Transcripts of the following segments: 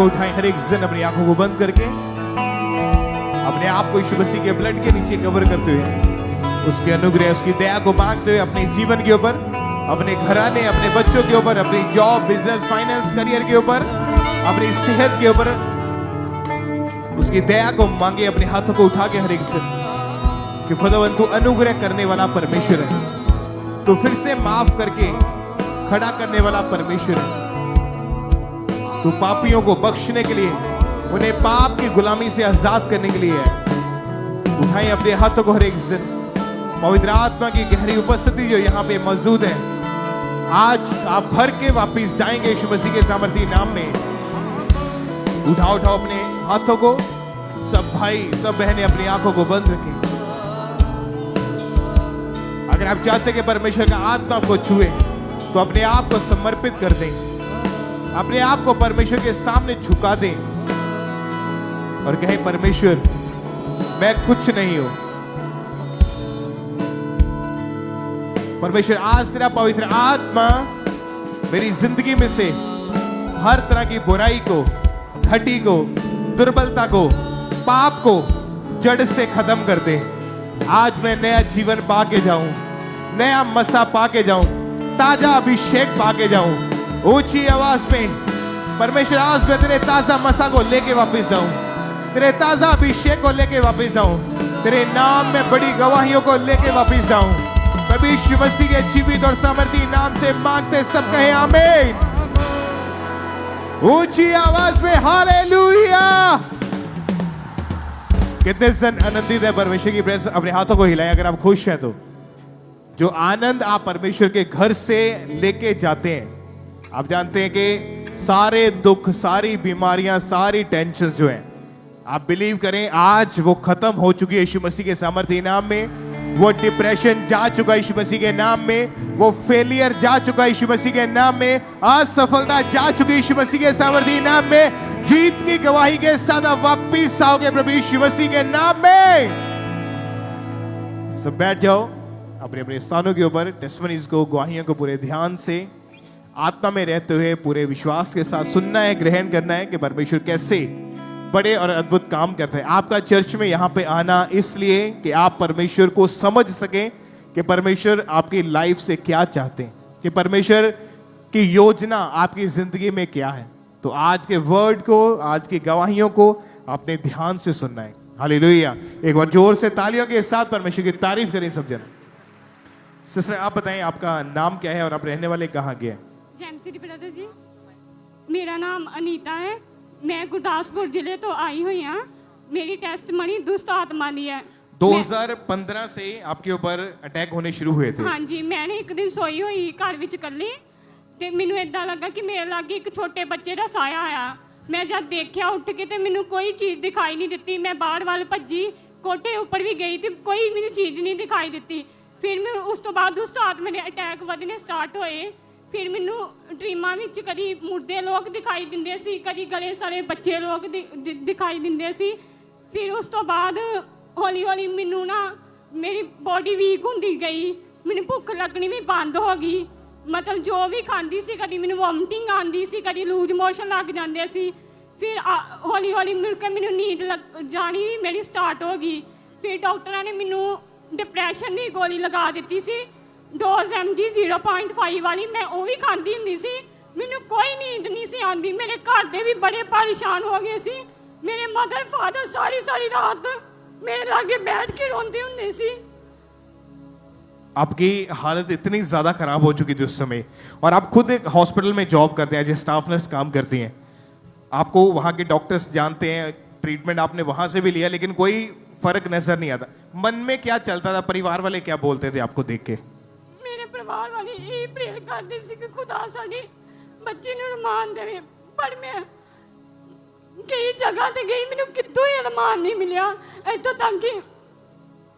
को उठाएं, हर एक जन अपनी आंखों को बंद करके अपने आप को यीशु मसीह के ब्लड के नीचे कवर करते हुए उसके अनुग्रह, उसकी दया को मांगते हुए अपने जीवन के ऊपर, अपने घराने, अपने बच्चों के ऊपर, अपनी जॉब, बिजनेस, फाइनेंस, करियर के ऊपर, अपनी सेहत के ऊपर उसकी दया को मांगे। अपने हाथों को उठा के हर एक जन कि खुदावंद तू अनुग्रह करने वाला परमेश्वर है, तो फिर से माफ करके खड़ा करने वाला परमेश्वर है, तू पापियों को बख्शने के लिए, उन्हें पाप की गुलामी से आजाद करने के लिए है। उठाएं अपने हाथों को हर एक जन, पवित्र आत्मा की गहरी उपस्थिति जो यहाँ पे मौजूद है, आज आप भर के वापिस जाएंगे यीशु मसीह के सामर्थी नाम में। उठाओ उठाओ अपने हाथों को, सब भाई सब बहनें अपनी आंखों को बंद रखें। अगर आप चाहते कि परमेश्वर का आत्मा आपको छुए तो अपने आप को समर्पित कर दें, अपने आप को परमेश्वर के सामने झुका दें और कहें परमेश्वर मैं कुछ नहीं हूं। परमेश्वर आज तेरा पवित्र आत्मा मेरी जिंदगी में से हर तरह की बुराई को, घटी को, दुर्बलता को, पाप को जड़ से खत्म कर दे। आज मैं नया जीवन पाके जाऊं, नया मसा पाके जाऊं, ताजा अभिषेक पाके जाऊं। ऊंची आवाज में परमेश्वर आज मैं तेरे ताजा मसा को लेके वापस जाऊं, तेरे ताजा अभिषेक को लेके वापस जाऊं, तेरे नाम में बड़ी गवाहियों को लेके वापस जाऊं। प्रभु यीशु मसीह के जीवित और सामर्थी नाम से मांगते सब कहें आमीन। ऊंची आवाज में हालेलुया। कितने जन आनंदित है परमेश्वर की प्रेजेंस? अपने हाथों को हिलाएं अगर आप खुश हैं तो। जो आनंद आप परमेश्वर के घर से लेके जाते हैं, आप जानते हैं कि सारे दुख, सारी बीमारियां, सारी टेंशन जो हैं, आप बिलीव करें आज वो खत्म हो चुकी है यीशु मसीह के सामर्थी नाम में। वो डिप्रेशन जा चुका है यीशु मसीह के नाम में, वो फेलियर जा चुका है यीशु मसीह के नाम में, असफलता जा चुकी है यीशु मसीह के सामर्थी नाम में। जीत की गवाही के साथ आप वापिस आओगे प्रभु यीशु मसीह के नाम में। सब बैठ जाओ अपने अपने स्थानों के ऊपर। टेस्टिमनीज को, गवाहियों को पूरे ध्यान से आत्मा में रहते हुए पूरे विश्वास के साथ सुनना है, ग्रहण करना है कि परमेश्वर कैसे बड़े और अद्भुत काम करते हैं। आपका चर्च में यहाँ पे आना इसलिए कि आप परमेश्वर को समझ सकें कि परमेश्वर आपकी लाइफ से क्या चाहते हैं, कि परमेश्वर की योजना आपकी जिंदगी में क्या है। तो आज के वर्ड को, आज की गवाहियों को आपने ध्यान से सुनना है। हालेलुया। एक बार जोर से तालियों के साथ परमेश्वर की तारीफ करें सब जन। सिस्टर आप बताएं आपका नाम क्या है और आप रहने वाले कहाँ के हैं? जय श्री ब्रदर जी, मेरा नाम अनीता है, मैं गुरदासपुर जिले तो आई हुई हाँ। मेरी टेस्टमनी दुष्ट आत्मा दी है। 2015 से आपके ऊपर अटैक होने शुरू हुए थे। हाँ जी, मैंने एक दिन सोई हुई घर विच कल्ली ते मैनू इदां लगा कि मेरे लागे एक छोटे बच्चे का साया आया। मैं जब देखा उठ के ते मैनू कोई चीज़ दिखाई नहीं दी। मैं बाहर वाल भज्जी, कोठे उपर भी गई तो कोई मैनू चीज़ नहीं दिखाई दी। फिर मैं उस तो बाद दुष्ट आत्मा ने अटैक वधने स्टार्ट होए। फिर मैनू ड्रीमां विच कदी मुर्दे लोग दिखाई दिंदे सी, कदी गले सड़े बच्चे लोग दिखाई दिंदे सी। फिर उस तो बाद हौली हौली मैनू ना मेरी बॉडी वीक होंदी गई, मैनू भुख लगनी भी बंद हो गई। मतलब जो भी खांदी सी, कदी मैनू वॉमिटिंग आंदी सी, कदी लूज मोशन लग जाते सी। फिर हौली हौली मिल के मैनू नींद लग जानी भी मेरी स्टार्ट हो गई। फिर डॉक्टरां ने मैनू डिप्रैशन की गोली लगा दी सी, डोज MG 0.5 वाली। मैं वो भी खाती हुंदी सी, मैनू कोई नींद नहीं सी आती। मेरे घर दे भी बड़े परेशान हो गए सी। मेरे मदर फादर सारी सारी रात मेरे लागे बैठ के रोंदे हुंदे सी। आपकी हालत इतनी ज्यादा खराब हो चुकी थी उस समय, और आप खुद एक हॉस्पिटल में जॉब करते हैं, एज ए स्टाफ नर्स काम करती हैं। आपको वहाँ के डॉक्टर्स जानते हैं, ट्रीटमेंट आपने वहाँ से भी लिया, लेकिन कोई फर्क नजर नहीं आता। मन में क्या चलता था? परिवार वाले क्या बोलते थे आपको देख के? मेरे परिवार वाले ये प्रेयर करते सी कि खुदा साडी बच्चे नूं रमान देवे, पर मैं कई जगह ते गई, मैनू कितों ही रमान नहीं मिलिया। इत्थों तक कि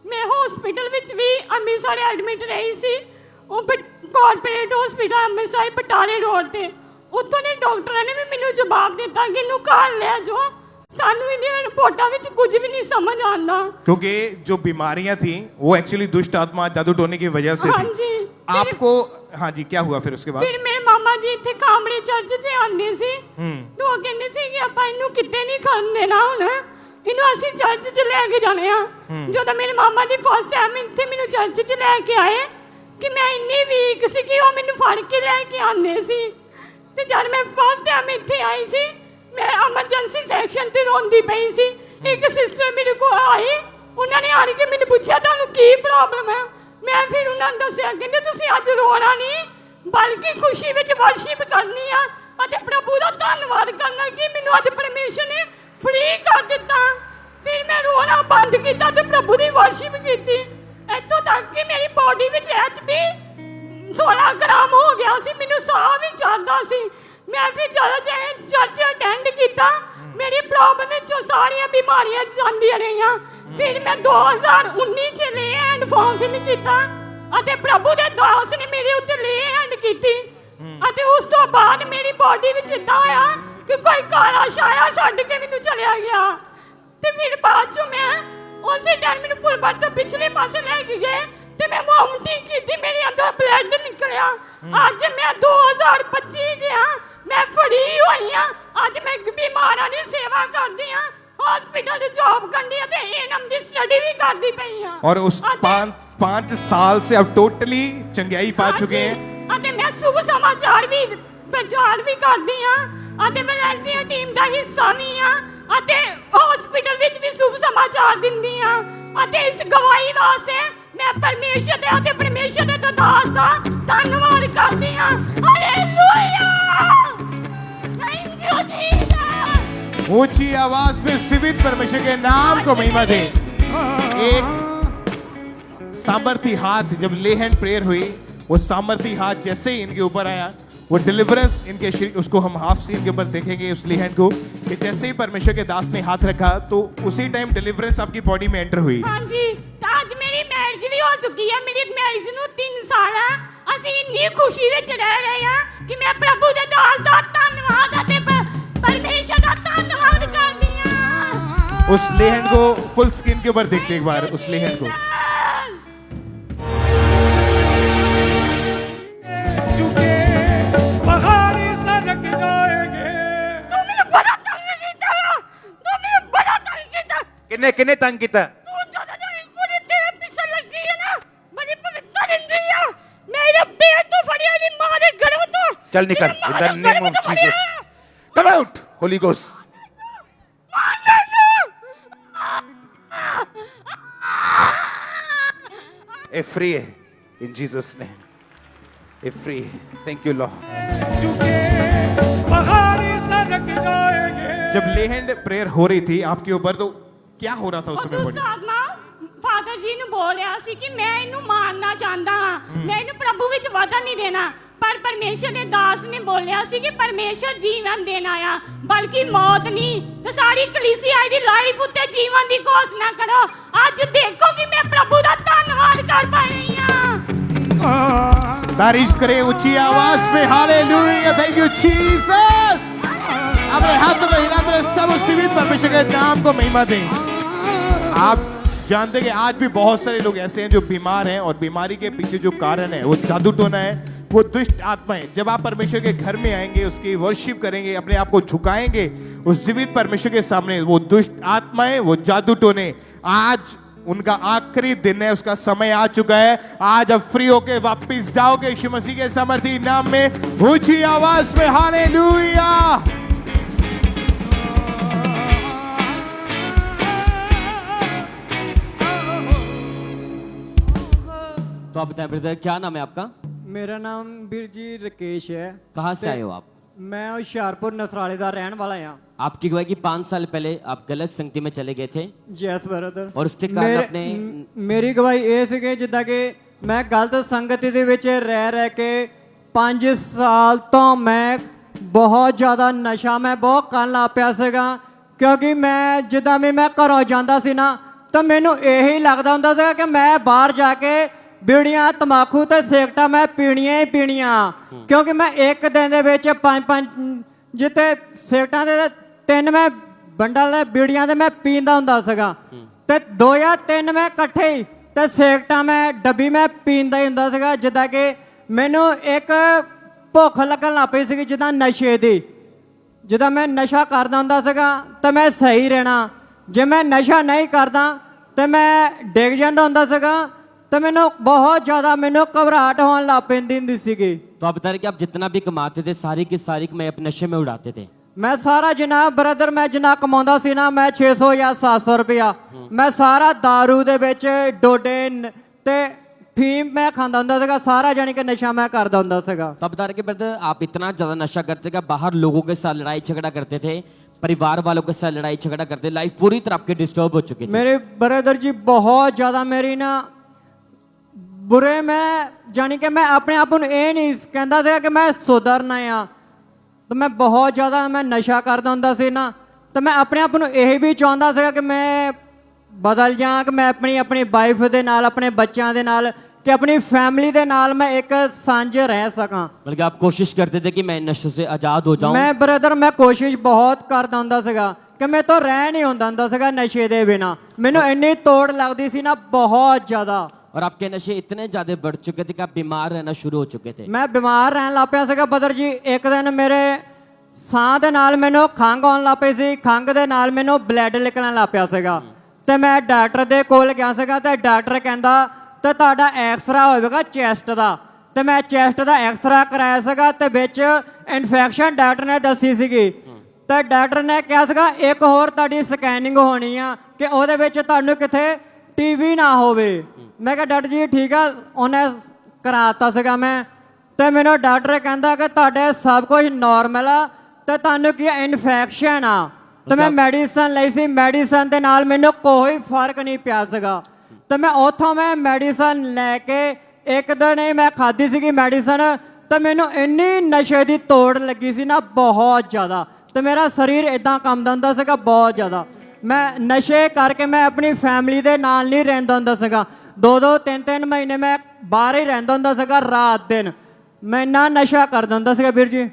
मैं हॉस्पिटल विच भी अमृतसर एडमिट रही सी, वो कॉर्पोरेट हॉस्पिटल अमृतसर बटाले रोड ते। उत्थों ने डॉक्टरां ने भी मैनू जवाब दिता कि इनू घर ले जाओ, सानू इन्हें रिपोर्टां विच कुछ भी नहीं समझ आंदा। क्योंकि जो बीमारियां थी वो एक्चुअली दुष्ट आत्मा, जादू टोने की वजह से हाँ थी। जी। आपको हाँ जी, क्या हुआ फिर उसके बाद? ਫਿਰ ਮੇਰੇ ਮਾਮਾ ਜੀ ਇੱਥੇ ਕਾਮੜੇ ਚਰਚ 'ਚ ਆਉਂਦੇ ਸੀ ਤੇ ਉਹ ਕਹਿੰਦੇ ਸੀ ਕਿ ਆਪਾਂ ਇਹਨੂੰ ਕਿਤੇ ਨਹੀਂ ਖੜਨ ਦੇਣਾ ਹੁਣ, ਇਹਨੂੰ ਅਸੀਂ ਚਰਚ 'ਚ ਲੈ ਕੇ ਜਾਣੇ ਆ। ਜਦੋਂ ਮੇਰੇ ਮਾਮਾ ਜੀ ਫਸਟ ਟਾਈਮ ਇੱਥੇ ਮੈਨੂੰ ਚਰਚ 'ਚ ਲੈ ਕੇ ਆਏ ਕਿ ਮੈਂ ਇੰਨੀ ਵੀਕ ਸੀ ਕਿ ਉਹ ਮੈਨੂੰ ਫੜ ਕੇ ਲੈ ਕੇ ਆਉਂਦੇ ਸੀ। ਤੇ ਜਦ ਮੈਂ ਫਸਟ ਟਾਈਮ ਇੱਥੇ ਆਈ ਸੀ, ਮੈਂ ਐਮਰਜੈਂਸੀ ਸੈਕਸ਼ਨ ਤੇ ਰੋਂਦੀ ਪਈ ਸੀ। ਇੱਕ ਸਿਸਟਰ ਮੇਰੇ ਕੋਲ ਆਈ, ਉਹਨਾਂ ਨੇ ਆਣ ਕੇ ਮੈਨੂੰ ਪੁੱਛਿਆ ਤੁਹਾਨੂੰ ਕੀ ਪ੍ਰੋਬਲਮ ਹੈ। ਮੈਂ ਫਿਰ ਉਹਨਾਂ ਨੂੰ ਦੱਸਿਆ, ਕਹਿੰਦੇ ਤੁਸੀਂ ਅੱਜ ਰੋਣਾ ਨਹੀਂ ਬਲਕਿ ਖੁਸ਼ੀ ਵਿੱਚ ਵਰਸ਼ਿਪ ਕਰਨੀ ਆ ਅਤੇ ਪ੍ਰਭੂ ਦਾ ਧੰਨਵਾਦ ਕਰਨਾ ਕਿ ਮੈਨੂੰ ਅੱਜ ਪਰਮੇਸ਼ਰ ਨੇ ਫ੍ਰੀ ਕਰ ਦਿੱਤਾ। ਫਿਰ ਮੈਂ ਰੋਣਾ ਬੰਦ ਕੀਤਾ ਤੇ ਪ੍ਰਭੂ ਦੀ ਵਰਸ਼ਿਪ ਕੀਤੀ। ਇੱਥੋਂ ਤੱਕ ਕਿ ਮੇਰੀ ਬਾਡੀ ਵਿੱਚ HP 16 ਗ੍ਰਾਮ ਹੋ ਗਿਆ ਸੀ, ਮੈਨੂੰ ਸਾਹ ਵੀ ਚੜਦਾ ਸੀ। ਮੈਂ ਫਿਰ ਜਦੋਂ ਚਰਚ ਅਟੈਂਡ ਕੀਤਾ, ਮੇਰੀ ਪ੍ਰੋਬਲਮ ਵਿੱਚੋਂ ਸਾਰੀਆਂ ਬਿਮਾਰੀਆਂ ਜਾਂਦੀਆਂ ਰਹੀਆਂ। ਫਿਰ ਮੈਂ 2019 ਚ ਲੇ ਹੈਂਡ ਫਾਰਮ ਫਿਲ ਕੀਤਾ ਅਤੇ ਪ੍ਰਭੂ ਦੇ ਦਾਸ ਨੇ ਮੇਰੇ ਉੱਤੇ ਲੇ ਹੈਂਡ ਕੀਤੀ ਅਤੇ ਉਸ ਤੋਂ ਬਾਅਦ ਮੇਰੀ ਬਾਡੀ ਵਿੱਚ ਇਦਾਂ ਹੋਇਆ ਕਿ ਕੋਈ ਕਾਲਾ ਛਾਇਆ ਛੱਡ ਕੇ ਮੈਨੂੰ ਚਲਿਆ ਗਿਆ। ਤੇ ਫਿਰ ਬਾਅਦ ਚੋਂ ਮੈਂ ਉਸੇ ਟਾਈਮ ਮੈਨੂੰ ਪੁਲਬਰ ਤੋਂ ਪਿਛਲੇ ਪਾਸੇ ਲੈ ਕੇ ਗਏ ਤੇ ਮੈਂ ਵੋਮਟਿੰਗ ਕੀਤੀ, ਮੇਰੇ ਅੰਦਰ ਬਲੱਡ ਨਿਕਲਿਆ। ਅੱਜ ਮੈਂ 2025 ਚ ਹਾਂ, ਮੈਂ ਫੜੀ ਹੋਈ ਹਾਂ। ਅੱਜ ਮੈਂ ਬਿਮਾਰਾਂ ਦੀ ਸੇਵਾ ਕਰਦੀ ਹਾਂ, हॉस्पिटल में जॉब करनी है, एएनएम की स्टडी भी करती पई हां। और उस 5 साल से अब टोटली चंगियाई पा चुके हैं। ਅਤੇ ਮੈਂ शुभ समाचार भी प्रचार भी करदी हां ਅਤੇ ਵੈਲੈਂਸੀਆ ਟੀਮ ਦਾ ਹਿੱਸਾ ਵੀ ਹਾਂ ਅਤੇ ਹਸਪੀਟਲ ਵਿੱਚ ਵੀ शुभ समाचार ਦਿੰਦੀ ਹਾਂ ਅਤੇ ਇਸ ਗਵਾਹੀ ਵਾਸਤੇ ਮੈਂ ਪਰਮੇਸ਼ਰ ਦੇ ਅਤੇ ਪਰਮੇਸ਼ਰ ਦੇ ਦਾਸ ਦਾ ਧੰਨਵਾਦ ਕਰਦੀ ਹਾਂ। Hallelujah, thank you Jesus. ऊंची आवाज में जीवित परमेश्वर के नाम को महिमा दे। एक सामर्थी हाथ, जब ले हैंड प्रेयर हुई, वो सामर्थी हाथ जैसे ही इनके ऊपर आया, वो डिलीवरेंस इनके शरीर, उसको हम हाफ सीन के ऊपर देखेंगे उस ले हैंड को, कि जैसे ही परमेश्वर के दास ने हाथ रखा तो उसी टाइम डिलीवरेंस आपकी बॉडी में एंटर हुई। हाँ जी, तो आज मेरी मैरिज भी हो चुकी है। मेरी मैरिज ਨੂੰ 3 ਸਾਲ ਹੈ। ਅਸੀਂ ਇੰਨੀ ਖੁਸ਼ੀ ਵਿੱਚ ਰਹਿ ਰਹੇ ਹਾਂ ਕਿ ਮੈਂ ਪ੍ਰਭੂ ਦੇ ਦਾਸ ਦਾ ਧੰਨਵਾਦ ਅਤੇ परमेश्वर का धन्यवाद करती हूं। उस लेहन को फुल स्क्रीन के ऊपर देखते एक बार, उस लेहन को। चुके पहाड़ी सरक जाएंगे। तुमने बड़ा तंग किया, तुमने बड़ा तंग किया। किन्ने तंग किया? तू ज्यादा नहीं, पूरी तेरे पीछे लगी है ना, बड़ी पवित्र इंद्री है। मेरे पेट तो फड़ी है, मां दे गर्भ तो। चल निकल, in the name of Jesus. Come out, Holy Ghost. A free in Jesus' name. A free. Thank you, Lord. चुके पहाड़ी सरक जाएंगे। जब लेहैंड प्रेयर हो रही थी आपके ऊपर, तो क्या हो रहा था उस समय बॉडी? ਫਾਦਰ ਜੀ ਨੂੰ ਬੋਲਿਆ ਸੀ ਕਿ ਮੈਂ ਇਹਨੂੰ ਮਾਰਨਾ ਚਾਹੁੰਦਾ ਹਾਂ, ਮੈਂ ਇਹਨੂੰ ਪ੍ਰਭੂ ਵਿੱਚ ਵਧਣ ਨਹੀਂ ਦੇਣਾ। ਪਰ ਪਰਮੇਸ਼ਰ ਦੇ ਦਾਸ ਨੇ ਬੋਲਿਆ ਸੀ ਕਿ ਪਰਮੇਸ਼ਰ ਜੀਵਨ ਦੇਣਾ ਆ, ਬਲਕਿ ਮੌਤ ਨਹੀਂ। ਤੇ ਸਾਰੀ ਕਲੀਸਿਆ ਦੀ ਲਾਈਫ ਉੱਤੇ ਜੀਵਨ ਦੀ ਘੋਸ਼ਣਾ ਕਰੋ। ਅੱਜ ਦੇਖੋ ਕਿ ਮੈਂ ਪ੍ਰਭੂ ਦਾ ਧੰਨਵਾਦ ਕਰ ਪਾ ਰਹੀ ਹਾਂ। तारीफ करें ऊंची आवाज में, हालेलुया, थैंक यू जीसस। अपने हाथों को हिलाते हुए सब उस जीवित परमेश्वर के नाम को महिमा दें। आप जानते हैं कि आज भी बहुत सारे लोग ऐसे हैं जो बीमार हैं, और बीमारी के पीछे जो कारण है वो जादू टोना है, वो दुष्ट आत्माएं। जब आप परमेश्वर के घर में आएंगे, उसकी वर्शिप करेंगे, अपने आप को झुकाएंगे उस जीवित परमेश्वर के सामने, वो दुष्ट आत्माएं, वो जादू टोने, आज उनका आखिरी दिन है, उसका समय आ चुका है। आज अब फ्री होके वापस जाओगे यीशु मसीह के सामर्थी नाम में। ऊंची आवाज में हालेलुया। तो आप बताएं ब्रदर, क्या नाम है आपका? मेरा नाम ਵੀਰ ਜੀ ਰਕੇਸ਼ है। कहाँ से आए हो आप? मैं ਹੁਸ਼ਿਆਰਪੁਰ ਨਸਰਾਲੇ ਦਾ ਰਹਿਣ वाला ਹਾਂ। आपकी गवाही कि 5 साल पहले आप गलत संगति में चले गए थे, ਜੈਸ ਬਰਦਰ। और उसके कारण अपने ਮੇਰੀ ਗਵਾਹੀ ਇਹ ਸੀਗੀ ਜਿੱਦਾਂ ਕਿ ਮੈਂ ਗਲਤ ਸੰਗਤ ਦੇ ਵਿੱਚ ਰਹਿ ਕੇ 5 ਸਾਲ ਤੋਂ ਮੈਂ ਬਹੁਤ ਜ਼ਿਆਦਾ ਨਸ਼ਾ ਮੈਂ ਬਹੁਤ ਕਰਨ ਲੱਗ ਪਿਆ ਸੀਗਾ, ਕਿਉਂਕਿ ਮੈਂ ਜਿੱਦਾਂ ਵੀ ਮੈਂ ਘਰੋਂ ਜਾਂਦਾ ਸੀ ਨਾ ਤਾਂ ਮੈਨੂੰ ਇਹੀ ਲੱਗਦਾ ਹੁੰਦਾ ਸੀਗਾ ਕਿ ਮੈਂ ਬਾਹਰ ਜਾ ਕੇ ਬੀੜੀਆਂ ਤਮਾਕੂ ਤੇ ਸਿਗਰਟਾਂ ਮੈਂ ਪੀਣੀਆਂ ਹੀ ਪੀਣੀਆਂ, ਕਿਉਂਕਿ ਮੈਂ ਇੱਕ ਦਿਨ ਦੇ ਵਿੱਚ 5 ਜਿੱਤੇ ਸਿਗਰਟਾਂ ਦੇ 3 ਮੈਂ ਬੰਡਲ ਦੇ ਬੀੜੀਆਂ ਦੇ ਮੈਂ ਪੀਂਦਾ ਹੁੰਦਾ ਸੀਗਾ, ਤੇ 2 ਜਾਂ 3 ਮੈਂ ਇਕੱਠੇ ਹੀ ਤੇ ਸਿਗਰਟਾਂ ਮੈਂ ਡੱਬੀ ਮੈਂ ਪੀਂਦਾ ਹੀ ਹੁੰਦਾ ਸੀਗਾ। ਜਿੱਦਾਂ ਕਿ ਮੈਨੂੰ ਇੱਕ ਭੁੱਖ ਲੱਗਣ ਲੱਗ ਪਈ ਸੀਗੀ ਜਿੱਦਾਂ ਨਸ਼ੇ ਦੀ। ਜਦੋਂ ਮੈਂ ਨਸ਼ਾ ਕਰਦਾ ਹੁੰਦਾ ਸੀਗਾ ਤਾਂ ਮੈਂ ਸਹੀ ਰਹਿਣਾ, ਜੇ ਮੈਂ ਨਸ਼ਾ ਨਹੀਂ ਕਰਦਾ ਤਾਂ ਮੈਂ ਡਿੱਗ ਜਾਂਦਾ ਹੁੰਦਾ ਸੀਗਾ, ਤਾਂ ਮੈਨੂੰ बहुत ज़्यादा ਮੈਨੂੰ घबराहट होने लग पैंदी हुंदी सीगी। तो आप बता रहे कि आप जितना भी कमाते थे सारी की सारी कमाई अपने नशे में उड़ाते थे। मैं सारा जनाब ब्रदर मैं जिन्ना कमाਉਂਦਾ ਸੀ ਨਾ, मैं 600 ਜਾਂ 700 रुपया मैं सारा दारू ਦੇ ਵਿੱਚ ਡੋਡੇ ਤੇ ਫੀਮ मैं ਖਾਂਦਾ ਹੁੰਦਾ ਸੀਗਾ, सारा ਜਾਨੀ कि नशा मैं करदा ਹੁੰਦਾ ਸੀਗਾ। तो आप बता रहे कि ब्रदर आप इतना ज्यादा नशा करते थे, बाहर लोगों के साथ लड़ाई झगड़ा करते थे, परिवार वालों के साथ लड़ाई झगड़ा करते, लाइफ पूरी तरह आपकी डिस्टर्ब हो चुकी थी। मेरे ब्रदर जी बहुत ज़्यादा मेरी ना बुरे, मैं जानी कि मैं अपने आप ਨੂੰ ਇਹ ਨਹੀਂ ਕਹਿੰਦਾ ਸੀਗਾ ਕਿ ਮੈਂ ਸੁਧਰਨਾ ਆ, ਤਾਂ ਮੈਂ ਬਹੁਤ ਜ਼ਿਆਦਾ ਮੈਂ ਨਸ਼ਾ ਕਰਦਾ ਹੁੰਦਾ ਸੀ ਨਾ, ਤਾਂ ਮੈਂ ਆਪਣੇ ਆਪ ਨੂੰ ਇਹ ਵੀ ਚਾਹੁੰਦਾ ਸੀਗਾ ਕਿ ਮੈਂ ਬਦਲ ਜਾ, ਕਿ ਮੈਂ ਆਪਣੀ ਵਾਈਫ ਦੇ ਨਾਲ, ਆਪਣੇ ਬੱਚਿਆਂ ਦੇ ਨਾਲ, कि अपनी फैमिली ਦੇ ਨਾਲ मैं एक ਸਾਂਝ ਰਹਿ ਸਕਾਂ। बल्कि आप कोशिश करते थे कि मैं इन नशे से आजाद हो जाऊं। मैं ब्रदर मैं कोशिश बहुत करਦਾ ਹੁੰਦਾ ਸੀਗਾ ਕਿ ਮੈਂ ਤੋਂ ਰਹਿ ਨਹੀਂ ਹੁੰਦਾ ਸੀਗਾ ਨਸ਼ੇ ਦੇ ਬਿਨਾ, ਮੈਨੂੰ ਇੰਨੀ ਤੋੜ ਲੱਗਦੀ ਸੀ ਨਾ ਬਹੁਤ ਜ਼ਿਆਦਾ। और आपके नशे इतने ज्यादा बढ़ चुके थे कि आप बीमार रहना शुरू हो चुके थे। मैं बीमार रहन ਲੱਗ ਪਿਆ ਸੀਗਾ ਬਦਰ ਜੀ। ਇੱਕ ਦਿਨ ਮੇਰੇ ਸਾਹ ਦੇ ਨਾਲ ਮੈਨੂੰ ਖੰਘ ਆਉਣ ਲੱਗ ਪਈ ਸੀ, ਖੰਘ ਦੇ ਨਾਲ ਮੈਨੂੰ ਬਲੱਡ ਨਿਕਲਣ ਲੱਗ ਪਿਆ ਸੀਗਾ, ਤੇ ਮੈਂ ਡਾਕਟਰ ਦੇ ਕੋਲ ਗਿਆ ਸੀਗਾ, ਤੇ ਡਾਕਟਰ ਕਹਿੰਦਾ ਤੇ ਤੁਹਾਡਾ ਐਕਸਰਾ ਹੋਵੇਗਾ ਚੈਸਟ ਦਾ, ਤੇ ਮੈਂ ਚੈਸਟ ਦਾ ਐਕਸਰਾ ਕਰਾਇਆ ਸੀਗਾ, ਤੇ ਵਿੱਚ ਇਨਫੈਕਸ਼ਨ ਡਾਕਟਰ ਨੇ ਦੱਸੀ ਸੀਗੀ, ਤੇ ਡਾਕਟਰ ਨੇ ਕਿਹਾ ਸੀਗਾ ਇੱਕ ਹੋਰ ਤੁਹਾਡੀ ਸਕੈਨਿੰਗ ਹੋਣੀ ਆ ਕਿ ਉਹਦੇ ਵਿੱਚ ਤੁਹਾਨੂੰ ਕਿਤੇ ਟੀਵੀ ਨਾ ਹੋਵੇ। ਮੈਂ ਕਿਹਾ ਡਾਕਟਰ ਜੀ ਠੀਕ ਆ, ਉਹਨੇ ਕਰਾਤਾ ਸੀਗਾ ਮੈਂ, ਤੇ ਮੈਨੂੰ ਡਾਕਟਰ ਕਹਿੰਦਾ ਕਿ ਤੁਹਾਡੇ ਸਭ ਕੁਝ ਨਾਰਮਲ ਆ ਤੇ ਤੁਹਾਨੂੰ ਕੀ ਇਨਫੈਕਸ਼ਨ ਆ, ਤੇ ਮੈਂ ਮੈਡੀਸਨ ਲਈ ਸੀ, ਮੈਡੀਸਨ ਦੇ ਨਾਲ ਮੈਨੂੰ ਕੋਈ ਫਰਕ ਨਹੀਂ ਪਿਆ ਸੀਗਾ, ਤੇ ਮੈਂ ਉੱਥੋਂ ਮੈਂ ਮੈਡੀਸਨ ਲੈ ਕੇ ਇੱਕ ਦਿਨ ਹੀ ਮੈਂ ਖਾਧੀ ਸੀਗੀ ਮੈਡੀਸਨ, ਤੇ ਮੈਨੂੰ ਇੰਨੀ ਨਸ਼ੇ ਦੀ ਤੋੜ ਲੱਗੀ ਸੀ ਨਾ ਬਹੁਤ ਜ਼ਿਆਦਾ, ਤੇ ਮੇਰਾ ਸਰੀਰ ਇਦਾਂ ਕੰਬਦਾ ਹੁੰਦਾ ਸੀਗਾ ਬਹੁਤ ਜ਼ਿਆਦਾ। ਮੈਂ ਨਸ਼ੇ ਕਰਕੇ ਮੈਂ ਆਪਣੀ ਫੈਮਿਲੀ ਦੇ ਨਾਲ ਨਹੀਂ ਰਹਿੰਦਾ ਹੁੰਦਾ ਸੀਗਾ, 2-2 3-3 ਮਹੀਨੇ ਮੈਂ ਬਾਹਰ ਹੀ ਰਹਿੰਦਾ ਹੁੰਦਾ ਸੀਗਾ, ਰਾਤ दिन मैं ਇੰਨਾ ਨਸ਼ਾ ਕਰਦਾ ਹੁੰਦਾ ਸੀਗਾ ਵੀਰ ਜੀ।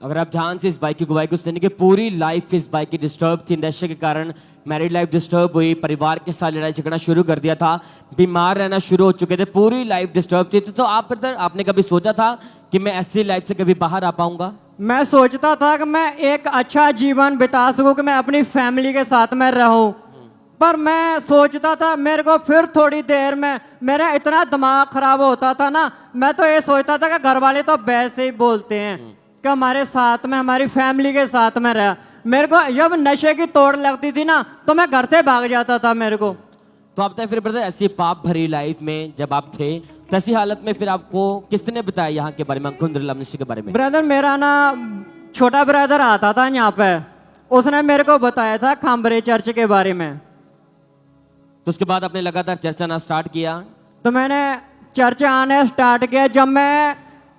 अगर आप ध्यान से इस बाइक की गवाही को सुनेंगे, पूरी लाइफ इस बाइक की डिस्टर्ब थी, नशे के कारण मैरिड लाइफ डिस्टर्ब हुई, परिवार के साथ लड़ाई झगड़ा शुरू कर दिया था, बीमार रहना शुरू हो चुके थे, पूरी लाइफ डिस्टर्ब थी। तो आप ब्रदर आपने कभी सोचा था कि मैं ऐसी लाइफ से कभी बाहर आ पाऊंगा? मैं सोचता था कि मैं एक अच्छा जीवन बिता सकूं, कि मैं अपनी फैमिली के साथ में रहूं, पर मैं सोचता था मेरे को फिर थोड़ी देर में मेरा इतना दिमाग खराब होता था ना, मैं तो ये सोचता था कि घर वाले तो वैसे ही बोलते हैं कि हमारे साथ में हमारी फैमिली के साथ में रहा। मेरे को जब नशे की तोड़ लगती थी ना तो मैं घर से भाग जाता था मेरे को। तो आप फिर ब्रदर ऐसी पाप भरी लाइफ में जब आप थे, तो ऐसी हालत में फिर आपको किसने बताया यहाँ के बारे में, अंकुर मिनिस्ट्री के बारे में? ब्रदर मेरा ना छोटा ब्रदर आता था यहाँ पे, उसने मेरे को बताया था खांबरे चर्च के बारे में। तो उसके बाद आपने लगातार चर्च आना स्टार्ट किया? तो मैंने चर्च आने स्टार्ट किया। जब मैं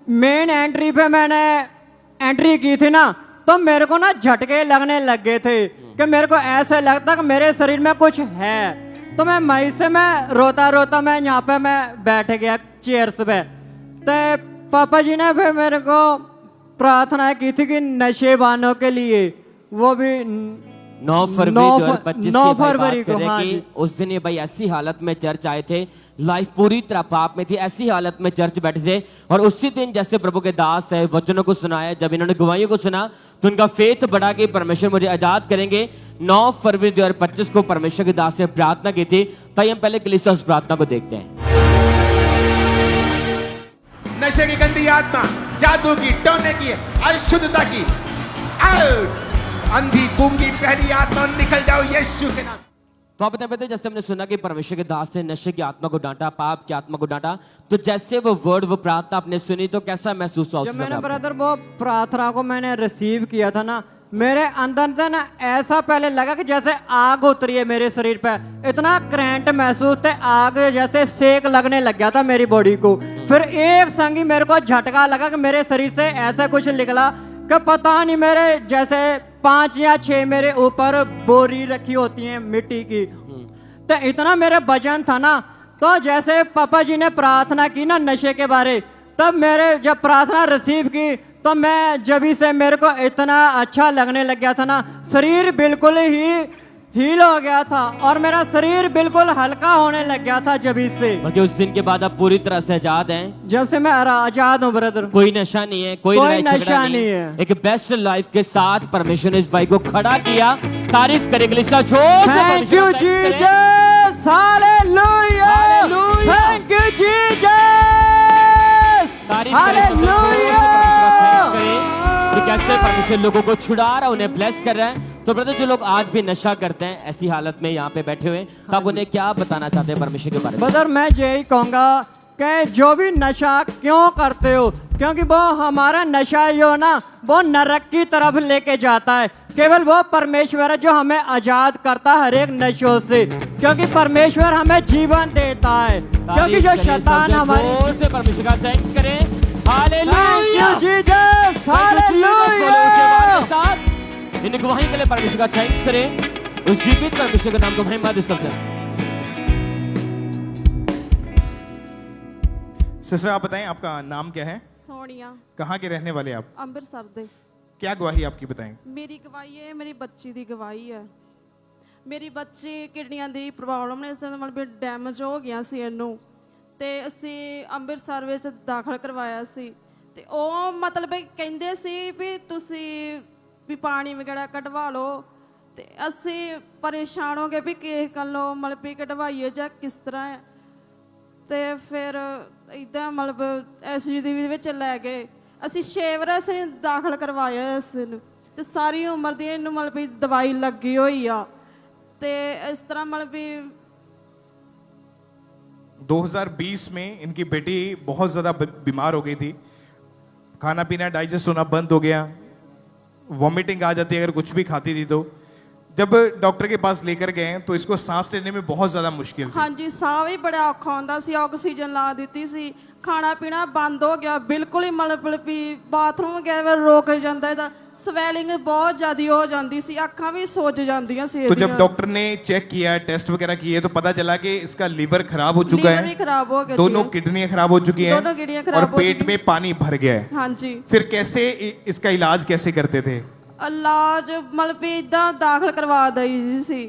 मेन एंट्री पे मैंने एंट्री की थी ना तो मेरे को ना झटके लगने लग गए थे कि मेरे को ऐसे लगता कि मेरे शरीर में कुछ है। तो मैं मई से मैं रोता रोता मैं यहाँ पे मैं बैठ गया चेयर्स पे। तो पापा जी ने फिर मेरे को प्रार्थना की थी कि नशेबानों के लिए, वो भी 9 फरवरी 9 फरवरी को, हाँ जी। उस दिन ये भाई ऐसी हालत में चर्च आए थे, लाइफ पूरी तरह पाप में थी, ऐसी हालत में चर्च बैठे थे, और उसी दिन जैसे प्रभु के दास है वचनों को सुनाया, जब इन्होंने गवाहियों को सुना तो उनका फेथ बढ़ा कि परमेश्वर मुझे आजाद करेंगे। 9 फरवरी 2025 को परमेश्वर के दास ने प्रार्थना की थी। तो हम पहले कलीसिया उस प्रार्थना को देखते हैं। नशे की गंदी आत्मा, जादू की, टोने की, अशुद्धता की, आउट! अंधी गूंगी पहली आत्मा निकल जाओ यीशु के नाम। तो आप बताते जैसे हमने सुना कि परमेश्वर के दास ने नशे की आत्मा को डांटा, पाप की आत्मा को डांटा, तो जैसे वो वर्ड वो प्रार्थना आपने सुनी तो कैसा महसूस हुआ? जब मैंने ब्रदर वो प्रार्थना को मैंने रिसीव किया था ना, मेरे अंदर से ना ऐसा पहले लगा कि जैसे आग उतरी है मेरे शरीर पे, इतना करंट महसूस थे, आग जैसे सेक लगने लग गया था मेरी बॉडी को। फिर एक संग ही मेरे को झटका लगा कि मेरे शरीर से ऐसा कुछ निकला कि पता नहीं, मेरे जैसे 5 या 6 मेरे ऊपर बोरी रखी होती है मिट्टी की, तो इतना मेरे वजन था ना। तो जैसे पापा जी ने प्रार्थना की ना नशे के बारे, तब मेरे जब प्रार्थना रिसीव की तो मैं जब से मेरे को इतना अच्छा लगने लग गया था ना, शरीर बिल्कुल ही हील हो गया था और मेरा शरीर बिल्कुल हल्का होने लग गया था जब से। बल्कि उस दिन के बाद आप पूरी तरह से आजाद हैं। जब से मैं आजाद हूँ ब्रदर। कोई नशा नहीं है, कोई लड़ाई झगड़ा नशा नहीं नहीं है। है। एक बेस्ट लाइफ के साथ परमेश्वर ने इस भाई को खड़ा किया। तारीफ करें कलीसिया, जोर से थैंक यू परमेश्वर को thanks करें। Jesus, hallelujah, hallelujah. Thank you Jesus, तारीफ करें, हालेलुया। thanks करें कि कैसे परमेश्वर लोगों को छुड़ा रहा है, उन्हें ब्लेस कर रहा है। तो ब्रदर, जो लोग आज भी नशा करते हैं ऐसी हालत में यहाँ पे बैठे हुए, तो आप उन्हें क्या बताना चाहते हैं परमेश्वर के बारे में? ब्रदर, मैं यही कहूँगा कि जो भी नशा क्यों करते हो, क्योंकि वो हमारा नशा जो ना वो नरक की तरफ लेके जाता है। केवल वो परमेश्वर है जो हमें आजाद करता है हर एक नशों से, क्योंकि परमेश्वर हमें जीवन देता है। क्योंकि जो शैतान हमारी जोर से परमेश्वर का थैंक्स करें। Hallelujah, thank you Jesus, hallelujah. साथ इन गवाही के लिए परमेश्वर का थैंक्स करें। उस जीवित परमेश्वर के नाम को महिमा दे सकते हैं। सिस्टर, आप बताएं आपका नाम क्या है, सोनिया, कहाँ के रहने वाले आप, ਅੰਮ੍ਰਿਤਸਰ ਦੇ। क्या गवाही आपकी बताएं? ਮੇਰੀ ਗਵਾਹੀ ਹੈ, ਮੇਰੀ ਬੱਚੀ ਦੀ ਗਵਾਹੀ ਹੈ। ਮੇਰੀ ਬੱਚੀ ਕਿਡਨੀਆਂ ਦੀ ਪ੍ਰੋਬਲਮ ਨੇ, ਇਸ ਨਾਲ ਮਤਲਬ ਡੈਮੇਜ ਹੋ ਗਿਆ ਸੀ ਇਹਨੂੰ, ਤੇ ਅਸੀਂ ਅੰਮ੍ਰਿਤਸਰ ਵਿੱਚ ਦਾਖਲ ਕਰਵਾਇਆ ਸੀ। ਤੇ ਉਹ ਮਤਲਬ ਕਹਿੰਦੇ ਸੀ ਵੀ ਤੁਸੀਂ ਵੀ ਪਾਣੀ ਵਗੈਰਾ ਕਢਵਾ ਲਓ, ਤੇ ਅਸੀਂ ਪਰੇਸ਼ਾਨ ਹੋ ਗਏ ਵੀ ਕਿਸ ਗੱਲੋਂ ਮਤਲਬ ਵੀ ਕਢਵਾਈਏ ਜਾਂ ਕਿਸ ਤਰ੍ਹਾਂ ਹੈ। ਤੇ ਫਿਰ ਇਦਾਂ ਮਤਲਬ ਐਸਜੀਡੀ ਵਿੱਚ ਲੈ ਗਏ। ਅਸੀਂ 6 ਵਾਰ ਅਸੀਂ ਦਾਖਲ ਕਰਵਾਇਆ ਇਸ ਨੂੰ, ਤੇ ਸਾਰੀ ਉਮਰ ਦੀ ਇਹਨੂੰ ਮਤਲਬ ਵੀ ਦਵਾਈ ਲੱਗੀ ਹੋਈ ਆ। ਤੇ ਇਸ ਤਰ੍ਹਾਂ ਮਤਲਬ ਵੀ 2020 में इनकी बेटी बहुत ज़्यादा बीमार हो गई थी, खाना पीना डाइजेस्ट होना बंद हो गया, वॉमिटिंग आ जाती है अगर कुछ भी खाती थी। तो जब डॉक्टर के पास लेकर गए तो इसको सांस लेने में बहुत ज़्यादा मुश्किल थी। ਹਾਂਜੀ ਸਾਹ ਵੀ ਬੜਾ ਔਖਾ ਹੁੰਦਾ ਸੀ, ਆਕਸੀਜਨ ਲਾ ਦਿੱਤੀ ਸੀ, ਖਾਣਾ ਪੀਣਾ ਬੰਦ ਹੋ ਗਿਆ ਬਿਲਕੁਲ ਹੀ, ਮਤਲਬ ਵੀ ਬਾਥਰੂਮ ਗਏ ਰੋਕ ਜਾਂਦਾ, ਇਹਦਾ ਸਵੈਲਿੰਗ बहुत ज़्यादा हो जाती सी, अखां भी सोज जांदियां सी। तो जब डॉक्टर ने चेक किया, टेस्ट वगैरह किए, तो पता चला कि इसका लीवर खराब हो चुका लीवर भी खराब हो है, गया, दोनों किडनियां खराब हो चुकी हैं, दोनों किडनियां और खराब हो पेट चुकी में पानी भर गया है। हाँ जी। फिर कैसे इसका इलाज कैसे करते थे? इलाज मतलब भी इदा दाखिल करवा दी सी,